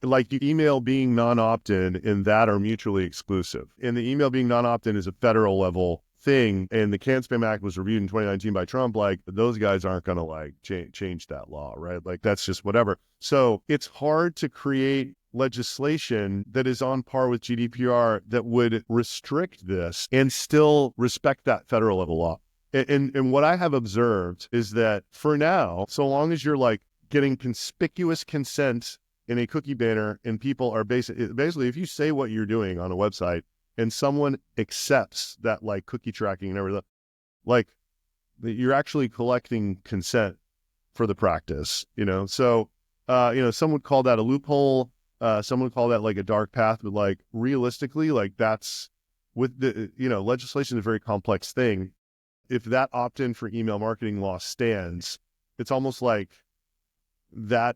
like you email being non-opt-in and that are mutually exclusive, and the email being non-opt-in is a federal level thing, and the Can-Spam Act was reviewed in 2019 by Trump, like those guys aren't going to like change that law, right? Like that's just whatever. So it's hard to create legislation that is on par with GDPR that would restrict this and still respect that federal level law. And what I have observed is that for now, so long as you're like getting conspicuous consent in a cookie banner, and people are basically, if you say what you're doing on a website and someone accepts that like cookie tracking and everything, like you're actually collecting consent for the practice, you know? So, you know, some would call that a loophole. Some would call that like a dark path, but like realistically, like that's with the, you know, legislation is a very complex thing. If that opt-in for email marketing law stands, it's almost like that,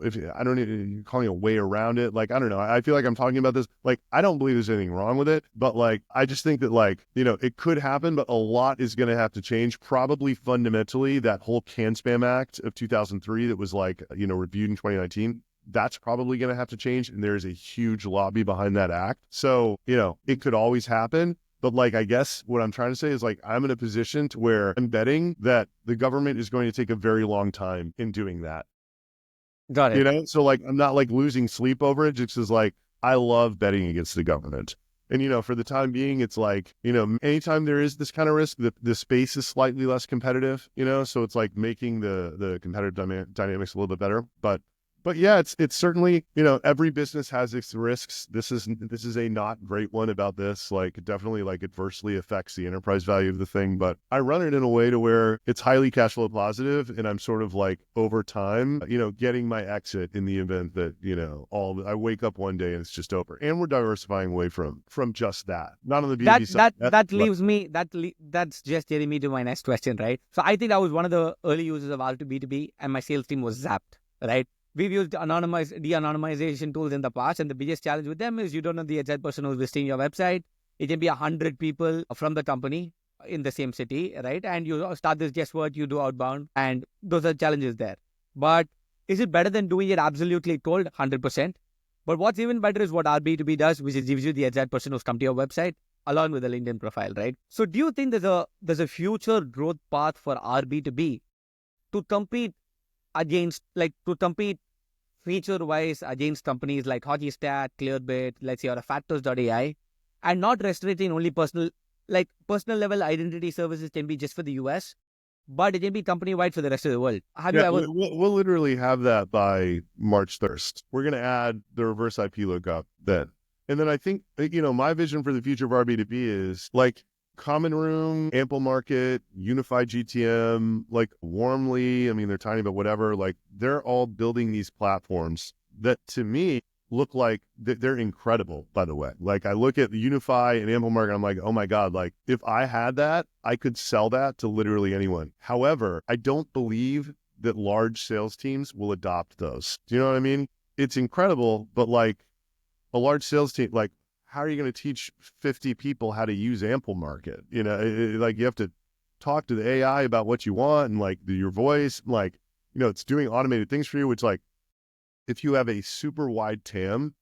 if I don't even, you're calling a way around it. Like, I don't know. I feel like I'm talking about this. Like, I don't believe there's anything wrong with it, but like, I just think that like, you know, it could happen, but a lot is going to have to change. Probably fundamentally that whole Can-Spam Act of 2003 that was like, you know, reviewed in 2019, that's probably going to have to change. And there's a huge lobby behind that act. So, you know, it could always happen. But like, I guess what I'm trying to say is like, I'm in a position to where I'm betting that the government is going to take a very long time in doing that. Got it. You know, so like, I'm not like losing sleep over it. Just as like, I love betting against the government. And, you know, for the time being, it's like, you know, anytime there is this kind of risk, the space is slightly less competitive, you know, so it's like making the competitive dynamics a little bit better. But yeah, it's certainly, you know, every business has its risks. This is a not great one about this. Like, it definitely like adversely affects the enterprise value of the thing. But I run it in a way to where it's highly cash flow positive, and I'm sort of like over time, you know, getting my exit in the event that, you know, I wake up one day and it's just over. And we're diversifying away from just that. Not on the B2B side. That's just getting me to my next question, right? So I think I was one of the early users of R2B2B, and my sales team was zapped, right? We've used de-anonymization tools in the past, and the biggest challenge with them is you don't know the exact person who's visiting your website. It can be 100 people from the company in the same city, right? And you start this guesswork, you do outbound, and those are challenges there. But is it better than doing it absolutely cold, 100%? But what's even better is what RB2B does, which is gives you the exact person who's come to your website along with a LinkedIn profile, right? So do you think there's a future growth path for RB2B to compete feature-wise against companies like Hockey Stat, Clearbit, let's say, or a Factors.ai, and not restricting only personal like personal level identity services can be just for the US, but it can be company wide for the rest of the world. Have you Yeah, ever? we'll literally have that by March 1st. We're going to add the reverse IP lookup then. And then I think, my vision for the future of our B2B is like Common Room, Ample Market, Unified GTM, like Warmly. I mean, they're tiny, but whatever. Like they're all building these platforms that to me look like they're incredible, by the way. Like I look at Unify and Ample Market, I'm like, oh my God, like if I had that, I could sell that to literally anyone. However, I don't believe that large sales teams will adopt those. Do you know what I mean? It's incredible, but like a large sales team, like how are you going to teach 50 people how to use Ample Market? Like you have to talk to the AI about what you want and like your voice, like, it's doing automated things for you, which like, if you have a super wide TAM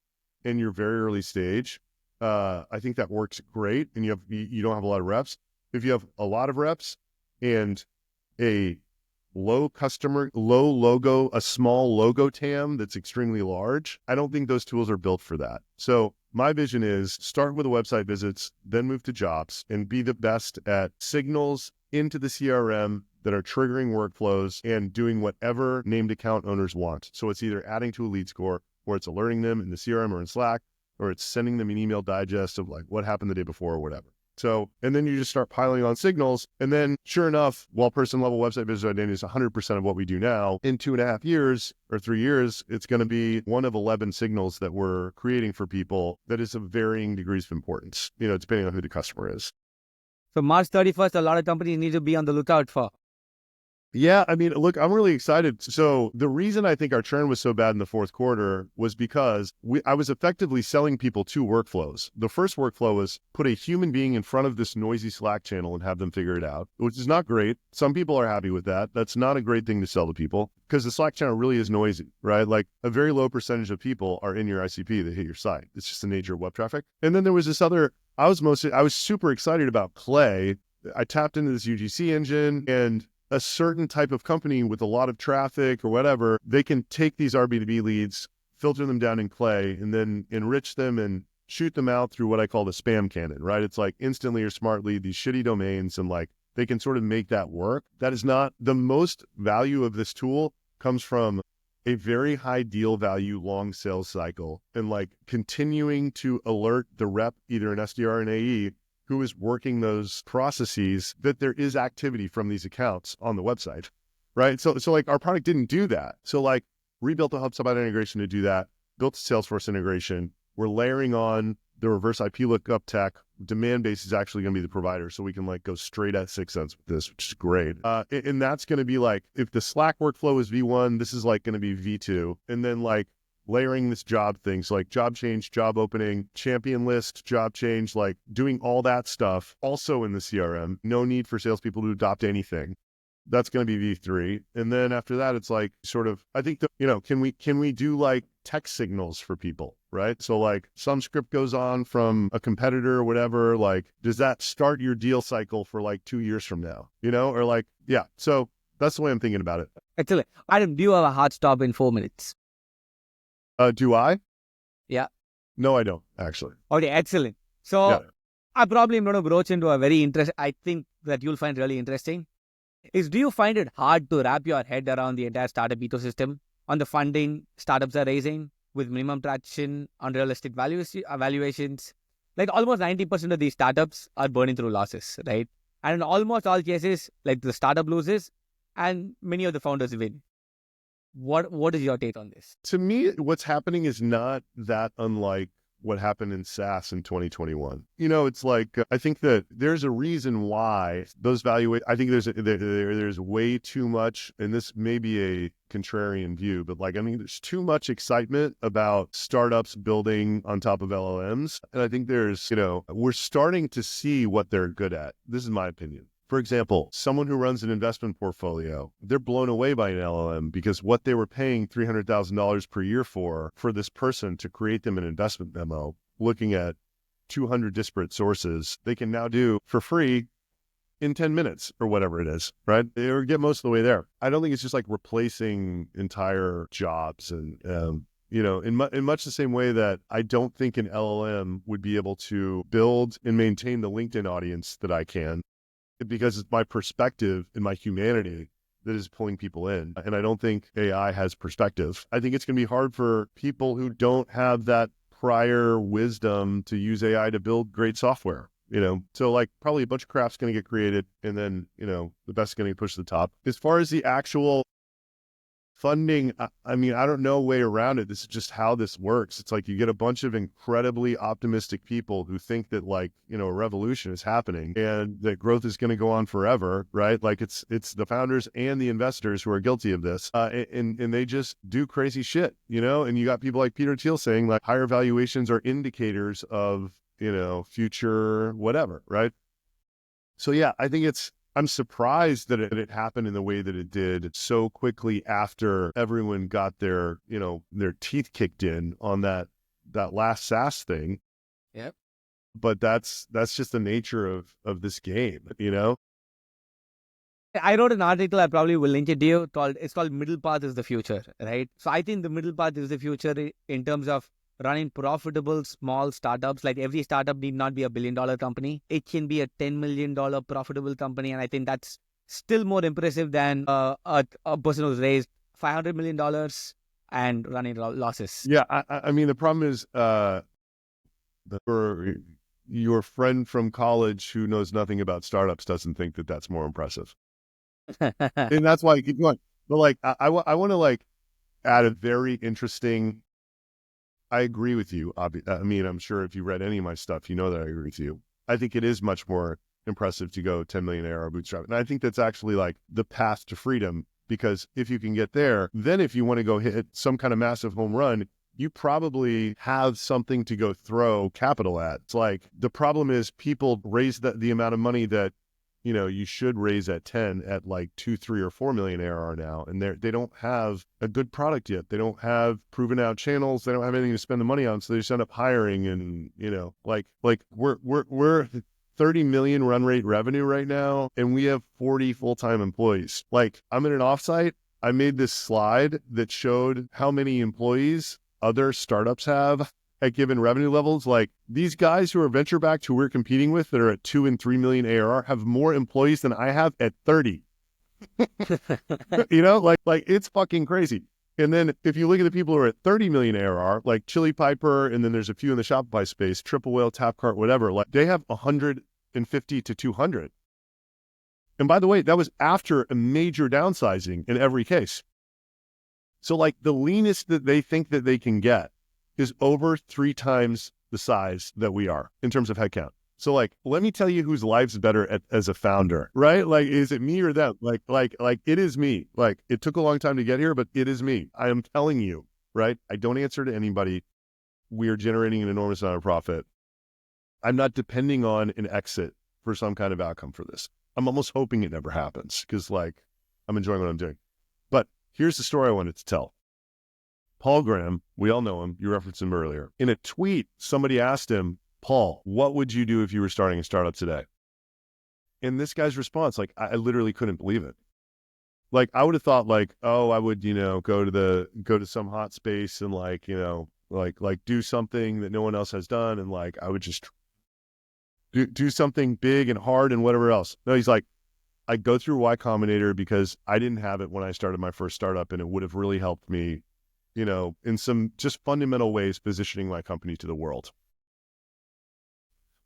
in your very early stage, I think that works great. And you don't have a lot of reps. If you have a lot of reps and a a small logo TAM that's extremely large, I don't think those tools are built for that. So my vision is start with the website visits, then move to jobs and be the best at signals into the CRM that are triggering workflows and doing whatever named account owners want. So it's either adding to a lead score or it's alerting them in the CRM or in Slack, or it's sending them an email digest of like what happened the day before or whatever. So, and then you just start piling on signals. And then sure enough, while person level website visitor identity is 100% of what we do now, in 2.5 years or 3 years, it's going to be one of 11 signals that we're creating for people that is of varying degrees of importance, depending on who the customer is. So March 31st, a lot of companies need to be on the lookout for. Yeah, I mean, look, I'm really excited. So the reason I think our churn was so bad in the fourth quarter was because I was effectively selling people two workflows. The first workflow was put a human being in front of this noisy Slack channel and have them figure it out, which is not great. Some people are happy with that. That's not a great thing to sell to people because the Slack channel really is noisy, right? Like a very low percentage of people are in your ICP that hit your site. It's just the nature of web traffic. And then there was this other, I was super excited about Clay. I tapped into this UGC engine and a certain type of company with a lot of traffic or whatever, they can take these RB2B leads, filter them down in Clay, and then enrich them and shoot them out through what I call the spam cannon, right? It's like instantly or smartly, these shitty domains, and like they can sort of make that work. That is not the most value of this tool comes from a very high deal value, long sales cycle, and like continuing to alert the rep, either an SDR or an AE, who is working those processes, that there is activity from these accounts on the website, right? So like our product didn't do that. So like rebuilt the HubSpot integration to do that, built the Salesforce integration. We're layering on the reverse IP lookup tech. Demand base is actually going to be the provider. So we can like go straight at 6 cents with this, which is great. And that's going to be like, if the Slack workflow is V1, this is like going to be V2. And then like layering this job thing. So like job change, job opening, champion list, job change, like doing all that stuff also in the CRM. No need for salespeople to adopt anything. That's going to be V3. And then after that, it's like sort of, I think that, can we do like text signals for people, right? So like some script goes on from a competitor or whatever, like, does that start your deal cycle for like 2 years from now, or like, yeah. So that's the way I'm thinking about it. Excellent. Adam, do you have a hard stop in 4 minutes? Do I? Yeah. No, I don't actually. Okay, excellent. So Yeah. I probably am going to broach into a very I think that you'll find really interesting. Do you find it hard to wrap your head around the entire startup ecosystem on the funding startups are raising with minimum traction, unrealistic valuations? Like almost 90% of these startups are burning through losses, right? And in almost all cases, like the startup loses and many of the founders win. What is your take on this? To me, what's happening is not that unlike what happened in SaaS in 2021. It's like, I think that there's a reason why those I think there's way too much, and this may be a contrarian view, but like, I mean, there's too much excitement about startups building on top of LLMs. And I think we're starting to see what they're good at. This is my opinion. For example, someone who runs an investment portfolio, they're blown away by an LLM because what they were paying $300,000 per year for this person to create them an investment memo, looking at 200 disparate sources, they can now do for free in 10 minutes or whatever it is, right? Or get most of the way there. I don't think it's just like replacing entire jobs and, in much the same way that I don't think an LLM would be able to build and maintain the LinkedIn audience that I can, because it's my perspective and my humanity that is pulling people in. And I don't think AI has perspective. I think it's going to be hard for people who don't have that prior wisdom to use AI to build great software. So like probably a bunch of crap's going to get created, and then, the best is going to push to the top. As far as the actual funding, I mean, I don't know a way around it. This is just how this works. It's like you get a bunch of incredibly optimistic people who think that a revolution is happening and that growth is going to go on forever, right? Like it's the founders and the investors who are guilty of this, and they just do crazy shit, and you got people like Peter Thiel saying like higher valuations are indicators of, future whatever, right? So yeah, I think I'm surprised that it happened in the way that it did so quickly after everyone got their teeth kicked in on that last SaaS thing. Yep. But that's just the nature of this game, I wrote an article, I probably will link it to you, it's called Middle Path is the Future, right? So I think the middle path is the future in terms of running profitable small startups. Like every startup need not be $1 billion company. It can be a $10 million profitable company. And I think that's still more impressive than a person who's raised $500 million and running losses. Yeah. I mean, the problem is your friend from college who knows nothing about startups doesn't think that that's more impressive. And that's why I keep going. But like, I want to like add a very interesting, I agree with you. I mean, I'm sure if you read any of my stuff, you know that I agree with you. I think it is much more impressive to go 10 million ARR bootstrap. And I think that's actually like the path to freedom, because if you can get there, then if you want to go hit some kind of massive home run, you probably have something to go throw capital at. It's like the problem is people raise the amount of money that you should raise at 10 at like 2, 3, or 4 million ARR now. And they don't have a good product yet. They don't have proven out channels. They don't have anything to spend the money on. So they just end up hiring, and, like we're 30 million run rate revenue right now, and we have 40 full-time employees. Like I'm in an offsite. I made this slide that showed how many employees other startups have at given revenue levels. Like these guys who are venture backed, who we're competing with, that are at 2 and 3 million ARR, have more employees than I have at 30. Like it's fucking crazy. And then if you look at the people who are at 30 million ARR, like Chili Piper, and then there's a few in the Shopify space, Triple Whale, Tapcart, whatever, like they have 150 to 200. And by the way, that was after a major downsizing in every case. So like the leanest that they think that they can get is over 3 times the size that we are in terms of headcount. So like, let me tell you whose life's better as a founder, right? Like, is it me or them? Like it is me. Like it took a long time to get here, but it is me. I am telling you, right? I don't answer to anybody. We are generating an enormous amount of profit. I'm not depending on an exit for some kind of outcome for this. I'm almost hoping it never happens, because like I'm enjoying what I'm doing. But here's the story I wanted to tell. Paul Graham, we all know him. You referenced him earlier. In a tweet, somebody asked him, Paul, what would you do if you were starting a startup today? And this guy's response, like, I literally couldn't believe it. Like, I would have thought like, oh, I would, go to some hot space and like, like do something that no one else has done. And like, I would just do something big and hard and whatever else. No, he's like, I go through Y Combinator because I didn't have it when I started my first startup, and it would have really helped me, in some just fundamental ways, positioning my company to the world.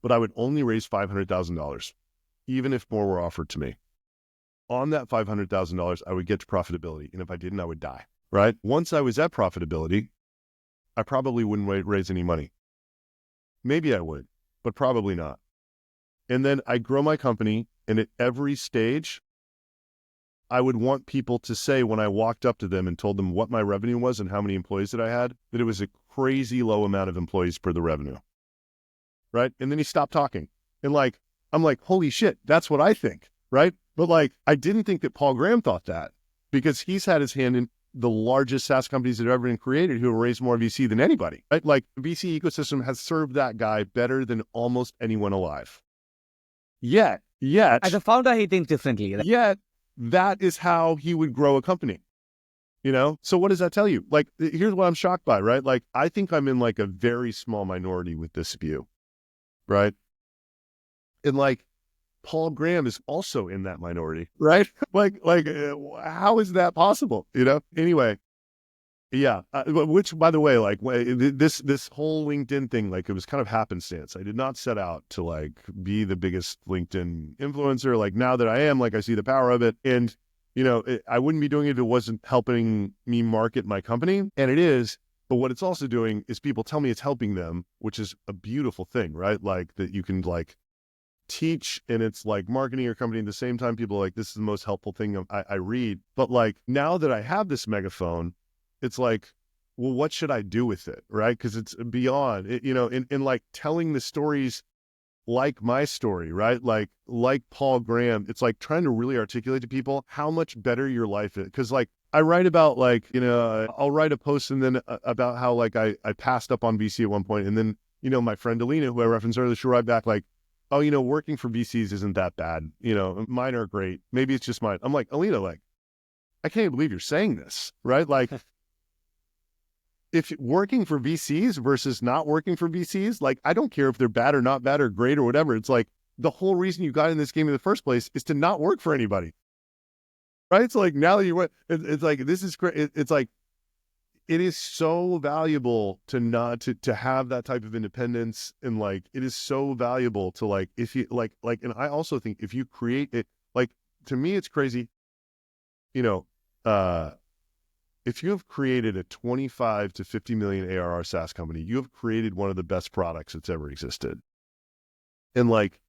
But I would only raise $500,000, even if more were offered to me. On that $500,000, I would get to profitability. And if I didn't, I would die, right? Once I was at profitability, I probably wouldn't raise any money. Maybe I would, but probably not. And then I grow my company, and at every stage, I would want people to say, when I walked up to them and told them what my revenue was and how many employees that I had, that it was a crazy low amount of employees per the revenue, right? And then he stopped talking. And like, I'm like, holy shit, that's what I think, right? But like, I didn't think that Paul Graham thought that, because he's had his hand in the largest SaaS companies that have ever been created, who have raised more VC than anybody, right? Like the VC ecosystem has served that guy better than almost anyone alive. Yet, As a founder, he thinks differently. yet that is how he would grow a company. So what does that tell you? Like, here's what I'm shocked by, right? Like, I think I'm in like a very small minority with this view, right? And like, Paul Graham is also in that minority, right? How is that possible? Anyway. Yeah, which, by the way, like this whole LinkedIn thing, like it was kind of happenstance. I did not set out to like be the biggest LinkedIn influencer. Like now that I am, like I see the power of it, and I wouldn't be doing it if it wasn't helping me market my company, and it is. But what it's also doing is people tell me it's helping them, which is a beautiful thing, right? Like that you can like teach and it's like marketing your company at the same time. People are like, this is the most helpful thing I read. But like now that I have this megaphone, it's like, well, what should I do with it? Right. Because it's beyond it, in like telling the stories like my story, right? Like Paul Graham, it's like trying to really articulate to people how much better your life is. Cause like I write about like, I'll write a post and then about how like I passed up on VC at one point. And then, my friend Alina, who I referenced earlier, she'll write back like, oh, working for VCs isn't that bad. Mine are great. Maybe it's just mine. I'm like, Alina, like, I can't believe you're saying this, right? Like, if working for VCs versus not working for VCs, like, I don't care if they're bad or not bad or great or whatever. It's like the whole reason you got in this game in the first place is to not work for anybody, right? It's like now that you went, it's like, this is great. It's like, it is so valuable to not to have that type of independence. And like, it is so valuable to like, if you and I also think if you create it, like, to me, it's crazy, you know, if you have created a 25 to 50 million ARR SaaS company, you have created one of the best products that's ever existed. And like,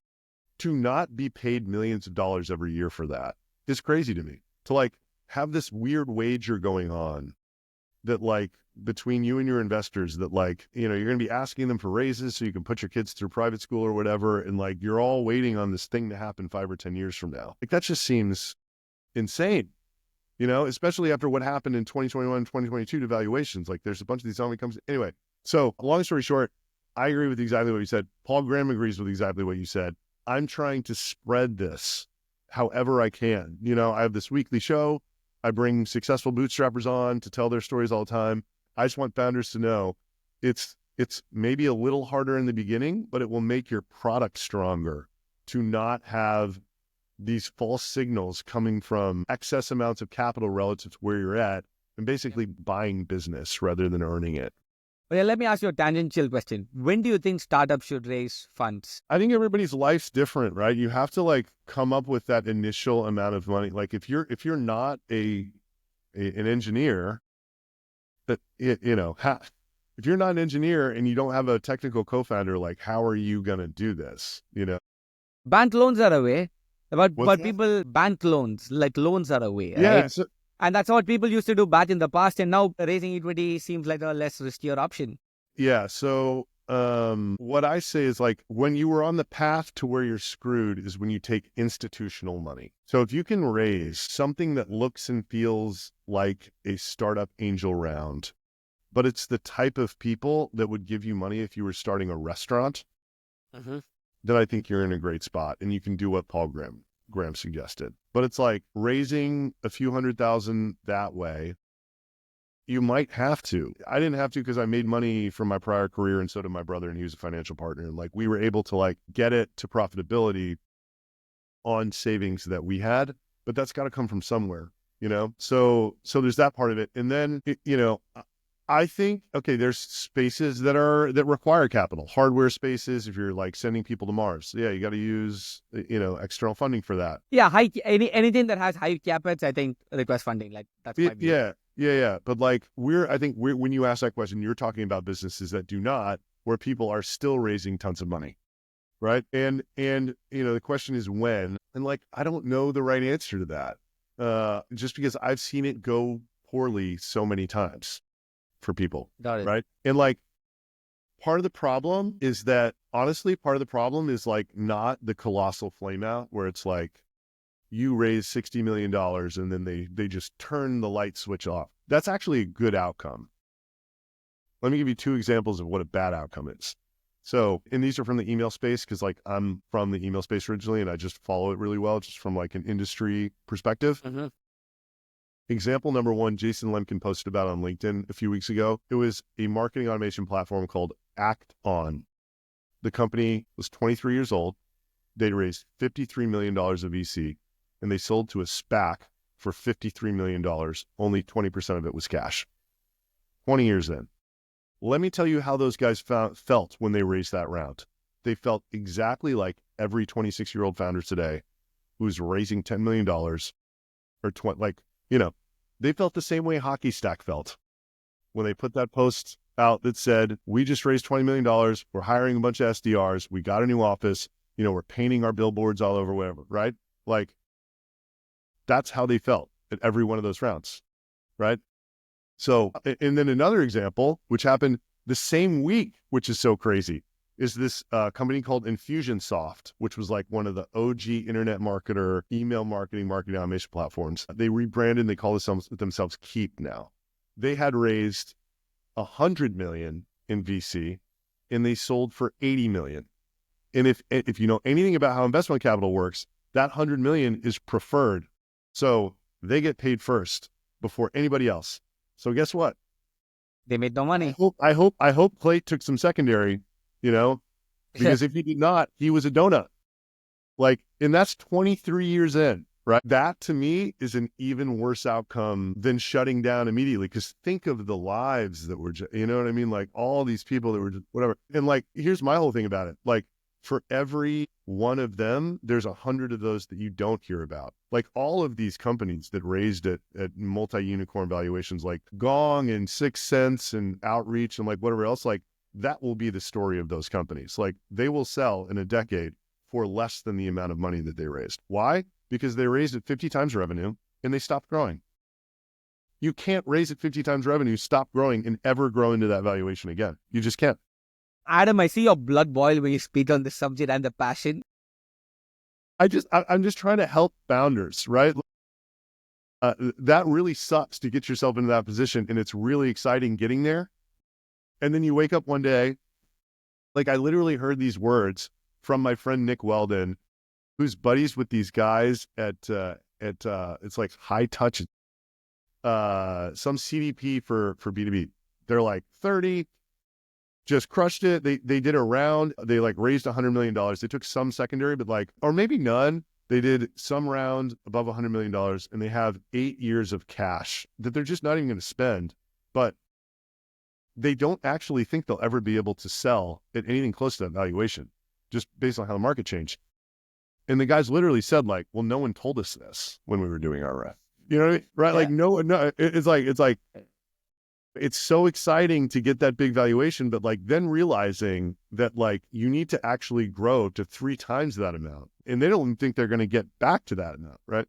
to not be paid millions of dollars every year for that is crazy to me. To like have this weird wager going on that like between you and your investors that like, you're going to be asking them for raises so you can put your kids through private school or whatever. And like, you're all waiting on this thing to happen 5 or 10 years from now. Like that just seems insane. Especially after what happened in 2021, 2022 to valuations. Like there's a bunch of these zombie companies. Anyway, so long story short, I agree with exactly what you said. Paul Graham agrees with exactly what you said. I'm trying to spread this however I can. I have this weekly show. I bring successful bootstrappers on to tell their stories all the time. I just want founders to know it's maybe a little harder in the beginning, but it will make your product stronger to not have these false signals coming from excess amounts of capital relative to where you're at and basically buying business rather than earning it. Well, let me ask you a tangential question. When do you think startups should raise funds? I think everybody's life's different, right? You have to like come up with that initial amount of money. Like if you're not an engineer, that if you're not an engineer and you don't have a technical co-founder, like how are you going to do this? Bank loans are a way. But What's that? people, bank loans, like loans are a way, right? Yeah. So, And that's what people used to do back in the past. And now raising equity seems like a less riskier option. yeah. So what I say is like when you were on the path to where you're screwed is when you take institutional money. So if you can raise something that looks and feels like a startup angel round, but it's the type of people that would give you money if you were starting a restaurant, then I think you're in a great spot and you can do what Paul Graham suggested. But it's like raising a few $100,000 that way. You might have to. I didn't have to because I made money from my prior career and so did my brother and he was a financial partner. And like we were able to like get it to profitability on savings that we had, but that's got to come from somewhere, So there's that part of it. And then, I think, okay, there's spaces that require capital, hardware spaces. If you're like sending people to Mars, yeah, you got to use, external funding for that. Yeah, anything that has high capex, I think requires funding. Like that's my view. Yeah. But like when you ask that question, you're talking about businesses that do not, where people are still raising tons of money, right? And the question is when, and like I don't know the right answer to that, just because I've seen it go poorly so many times for people, right? And like part of the problem is that honestly, part of the problem is like not the colossal flame out where it's like you raise $60 million and then they just turn the light switch off. That's actually a good outcome. Let me give you 2 examples of what a bad outcome is. So, and these are from the email space because like I'm from the email space originally and I just follow it really well, just from like an industry perspective. Example number one, Jason Lemkin posted about on LinkedIn a few weeks ago. It was a marketing automation platform called Act On. The company was 23 years old. They raised $53 million of VC, and they sold to a SPAC for $53 million. Only 20% of it was cash. 20 years in. Let me tell you how those guys felt when they raised that round. They felt exactly like every 26-year-old founder today who's raising $10 million or they felt the same way Hockey Stack felt when they put that post out that said, we just raised $20 million. We're hiring a bunch of SDRs. We got a new office. We're painting our billboards all over, whatever, right? Like, that's how they felt at every one of those rounds, right? So, and then another example, which happened the same week, which is so crazy, is this company called Infusionsoft, which was like one of the OG internet marketer, email marketing automation platforms. They rebranded and they call themselves Keep now. They had raised $100 million in VC and they sold for $80 million. And if you know anything about how investment capital works, that $100 million is preferred. So they get paid first before anybody else. So guess what? They made no money. I hope Clay took some secondary, because if he did not, he was a donut. And that's 23 years in, right? That to me is an even worse outcome than shutting down immediately. Because think of the lives that were, you know what I mean? Like all these people that were just whatever. And here's my whole thing about it. For every one of them, there's 100 of those that you don't hear about. All of these companies that raised at multi-unicorn valuations like Gong and 6 Sense and Outreach and whatever else, that will be the story of those companies. They will sell in a decade for less than the amount of money that they raised. Why? Because they raised at 50 times revenue and they stopped growing. You can't raise at 50 times revenue, stop growing, and ever grow into that valuation again. You just can't. Adam, I see your blood boil when you speak on this subject and the passion. I'm just trying to help founders, right? That really sucks to get yourself into that position, and it's really exciting getting there. And then you wake up one day, I literally heard these words from my friend Nick Weldon, who's buddies with these guys at it's like High Touch, some CDP for B2B. They're 30. Just crushed it. They did a round. They raised $100 million. They took some secondary, but or maybe none. They did some round above $100 million and they have 8 years of cash that they're just not even going to spend, but they don't actually think they'll ever be able to sell at anything close to that valuation, just based on how the market changed. And the guys literally said well, no one told us this when we were doing our ref. You know what I mean? Right? Yeah. No, it's so exciting to get that big valuation, but then realizing that you need to actually grow to 3 times that amount. And they don't think they're going to get back to that amount, right?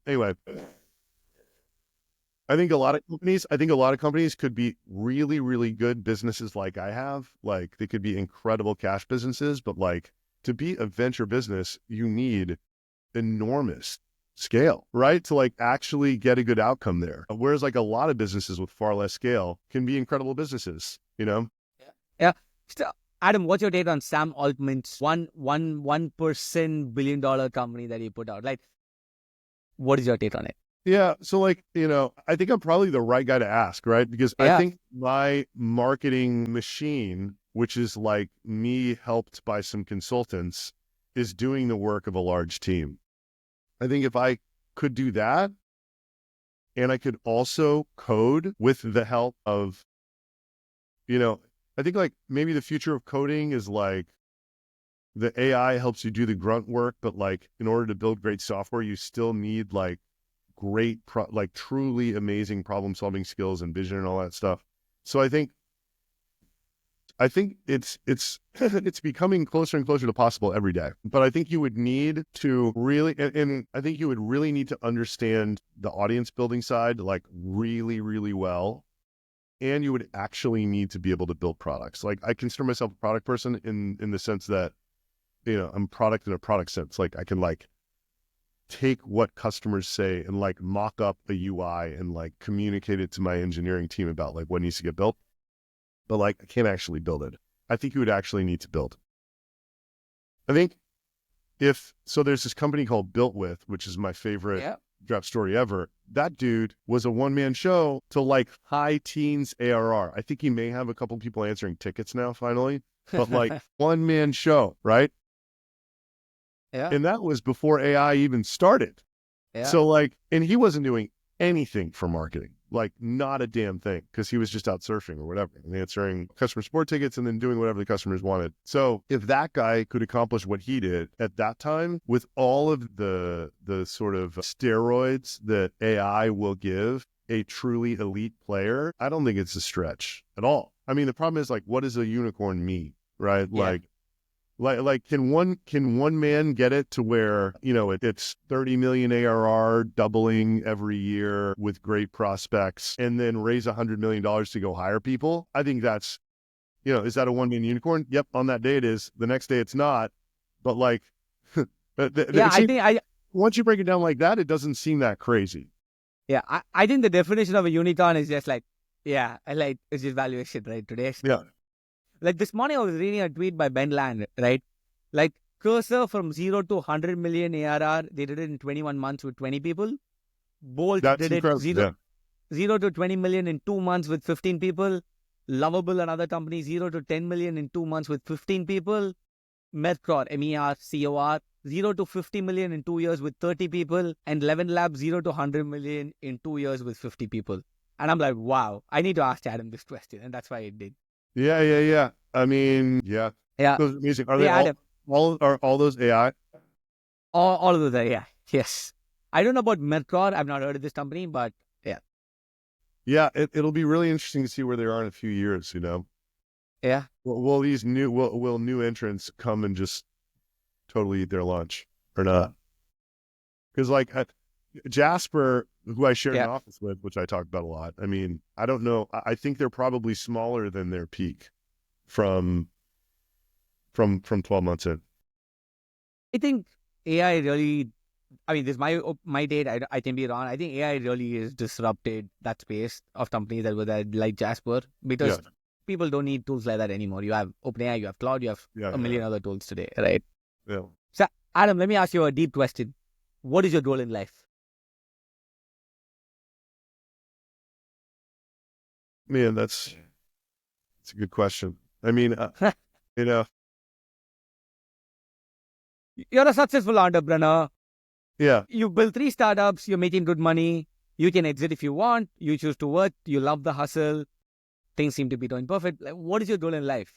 Anyway, I think a lot of companies could be really, really good businesses like I have. They could be incredible cash businesses, but to be a venture business, you need enormous scale, right? To actually get a good outcome there. Whereas a lot of businesses with far less scale can be incredible businesses, Yeah. So, Adam, what's your take on Sam Altman's 1% billion-dollar company that he put out? What is your take on it? Yeah. So I think I'm probably the right guy to ask, right? Because I think my marketing machine, which is me helped by some consultants, is doing the work of a large team. I think if I could do that, and I could also code with the help of, I think maybe the future of coding is the AI helps you do the grunt work, but in order to build great software, you still need great, truly amazing problem solving skills and vision and all that stuff. So I think it's it's becoming closer and closer to possible every day. But I think you would need to really, and I think you would really need to understand the audience building side really, really well. And you would actually need to be able to build products. I consider myself a product person in the sense that, I'm product in a product sense. I can take what customers say and mock up a UI and communicate it to my engineering team about what needs to get built. But I can't actually build it. I think you would actually need to build. I think so there's this company called Built With, which is my favorite bootstrap story ever. That dude was a one-man show to like high teens ARR. I think he may have a couple people answering tickets now finally, but like one-man show, right? Yeah. And that was before AI even started. Yeah. So like, and he wasn't doing anything for marketing, like not a damn thing, because he was just out surfing or whatever and answering customer support tickets and then doing whatever the customers wanted. So if that guy could accomplish what he did at that time with all of the sort of steroids that AI will give a truly elite player, I don't think it's a stretch at all. I mean, the problem is like, what does a unicorn mean, right? Yeah. Like, can one man get it to where, you know, it's 30 million ARR doubling every year with great prospects and then raise $100 million to go hire people? I think that's, you know, is that a one-man unicorn? Yep. On that day it is. The next day it's not. But like, once you break it down like that, it doesn't seem that crazy. Yeah. I think the definition of a unicorn is just like, yeah, like it's just valuation, right? Today. Yeah. Like this morning, I was reading a tweet by Ben Land, right? Like Cursor from 0 to 100 million ARR, they did it in 21 months with 20 people. Bolt That's did incredible. it 0 to 20 million in 2 months with 15 people. Lovable, another company, 0 to 10 million in 2 months with 15 people. Mercor, MERCOR, 0 to 50 million in 2 years with 30 people. And Levin Lab, 0 to 100 million in 2 years with 50 people. And I'm like, wow, I need to ask Adam this question. And that's why I did. Yeah. I mean, yeah. Yeah. Those music, are they Adam. are all those AI? All of those are, yeah. Yes. I don't know about Mercor. I've not heard of this company, but yeah. Yeah, it'll be really interesting to see where they are in a few years, you know? Yeah. Will these will new entrants come and just totally eat their lunch or not? Because like Jasper, who I share an office with, which I talk about a lot. I mean, I don't know. I think they're probably smaller than their peak from 12 months in. I think AI really, I mean, this is my date. I can be wrong. I think AI really is disrupted that space of companies that were there, like Jasper, because people don't need tools like that anymore. You have OpenAI, you have Cloud, you have a million other tools today, right? Yeah. So, Adam, let me ask you a deep question. What is your goal in life? Man, that's a good question. I mean, you know, you're a successful entrepreneur. Yeah. You build 3 startups, you're making good money. You can exit if you want. You choose to work. You love the hustle. Things seem to be doing perfect. Like, what is your goal in life?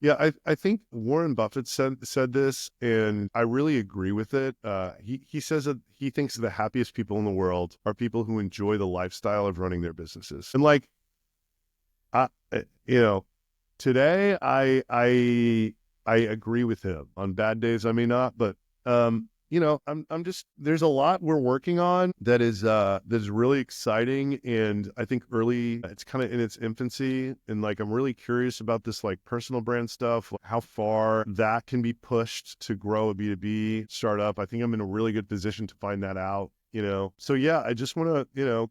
Yeah, I think Warren Buffett said this, and I really agree with it. He says that he thinks the happiest people in the world are people who enjoy the lifestyle of running their businesses. And like, today I agree with him. On bad days, I may not, but I'm just, there's a lot we're working on that is really exciting, and I think it's kind of in its infancy, and like I'm really curious about this like personal brand stuff, how far that can be pushed to grow a B2B startup. I think I'm in a really good position to find that out. So yeah, I just want to,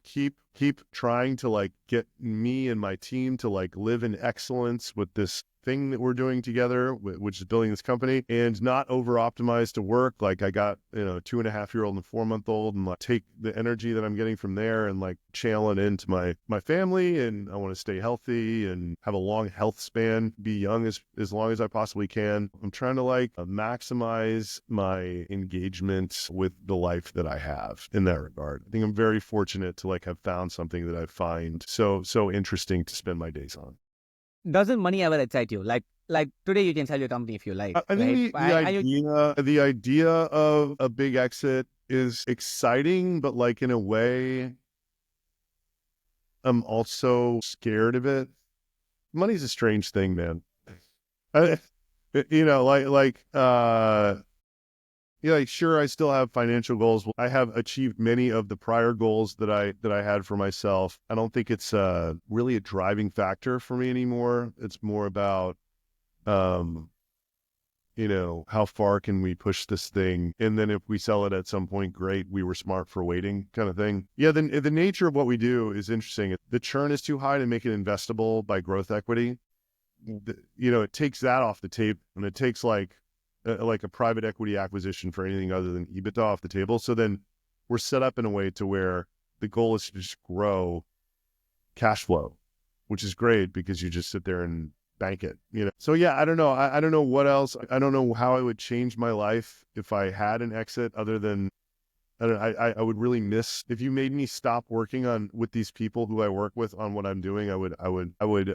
keep trying to like get me and my team to like live in excellence with this thing that we're doing together, which is building this company, and not over optimize to work. Like I got, 2.5-year-old and 4-month-old, and like take the energy that I'm getting from there and like channel it into my family. And I want to stay healthy and have a long health span, be young as long as I possibly can. I'm trying to like maximize my engagement with the life that I have in that regard. I think I'm very fortunate to like have found something that I find so interesting to spend my days on. Doesn't money ever excite you? Like today you can sell your company if you like. I think the idea of a big exit is exciting, but like in a way, I'm also scared of it. Money's a strange thing, man. Sure, I still have financial goals. I have achieved many of the prior goals that I had for myself. I don't think it's really a driving factor for me anymore. It's more about, how far can we push this thing? And then if we sell it at some point, great, we were smart for waiting, kind of thing. Yeah, the nature of what we do is interesting. The churn is too high to make it investable by growth equity. It takes that off the table, and it takes like a private equity acquisition for anything other than EBITDA off the table. So then we're set up in a way to where the goal is to just grow cash flow, which is great because you just sit there and bank it, you know? So yeah, I don't know. I don't know what else. I don't know how I would change my life if I had an exit other than I would really miss if you made me stop working on with these people who I work with on what I'm doing. I would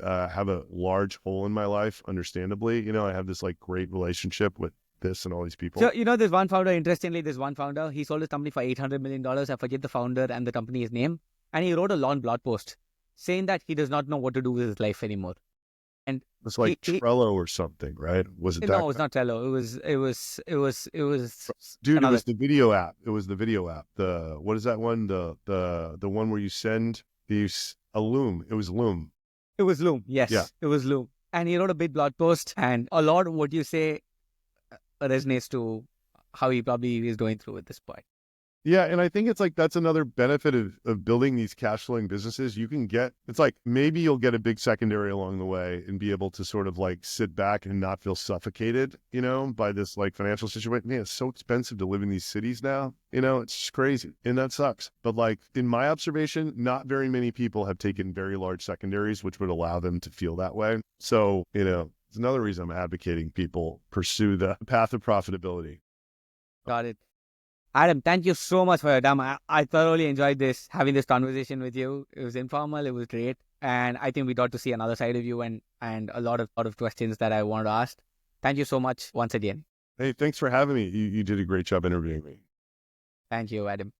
have a large hole in my life. Understandably, you know, I have this like great relationship with this and all these people. So, there's one founder, interestingly, he sold his company for $800 million. I forget the founder and the company's name. And he wrote a long blog post saying that he does not know what to do with his life anymore. And it's like Trello or something, right? Was it that? No, it was not Trello. It was dude, another... it was the video app. It was the video app. What is that one? The one where you send a Loom. It was Loom. It was Loom. Yes. Yeah. It was Loom. And he wrote a big blog post, and a lot of what you say resonates to how he probably is going through at this point. Yeah, and I think it's like that's another benefit of building these cash flowing businesses. You can get, it's like maybe you'll get a big secondary along the way and be able to sort of like sit back and not feel suffocated, you know, by this like financial situation. Man, it's so expensive to live in these cities now, you know, it's just crazy and that sucks. But like in my observation, not very many people have taken very large secondaries, which would allow them to feel that way. So, you know, it's another reason I'm advocating people pursue the path of profitability. Got it. Adam, thank you so much for your time. I thoroughly enjoyed having this conversation with you. It was informal. It was great. And I think we got to see another side of you and a lot of questions that I wanted to ask. Thank you so much once again. Hey, thanks for having me. You did a great job interviewing me. Thank you, Adam.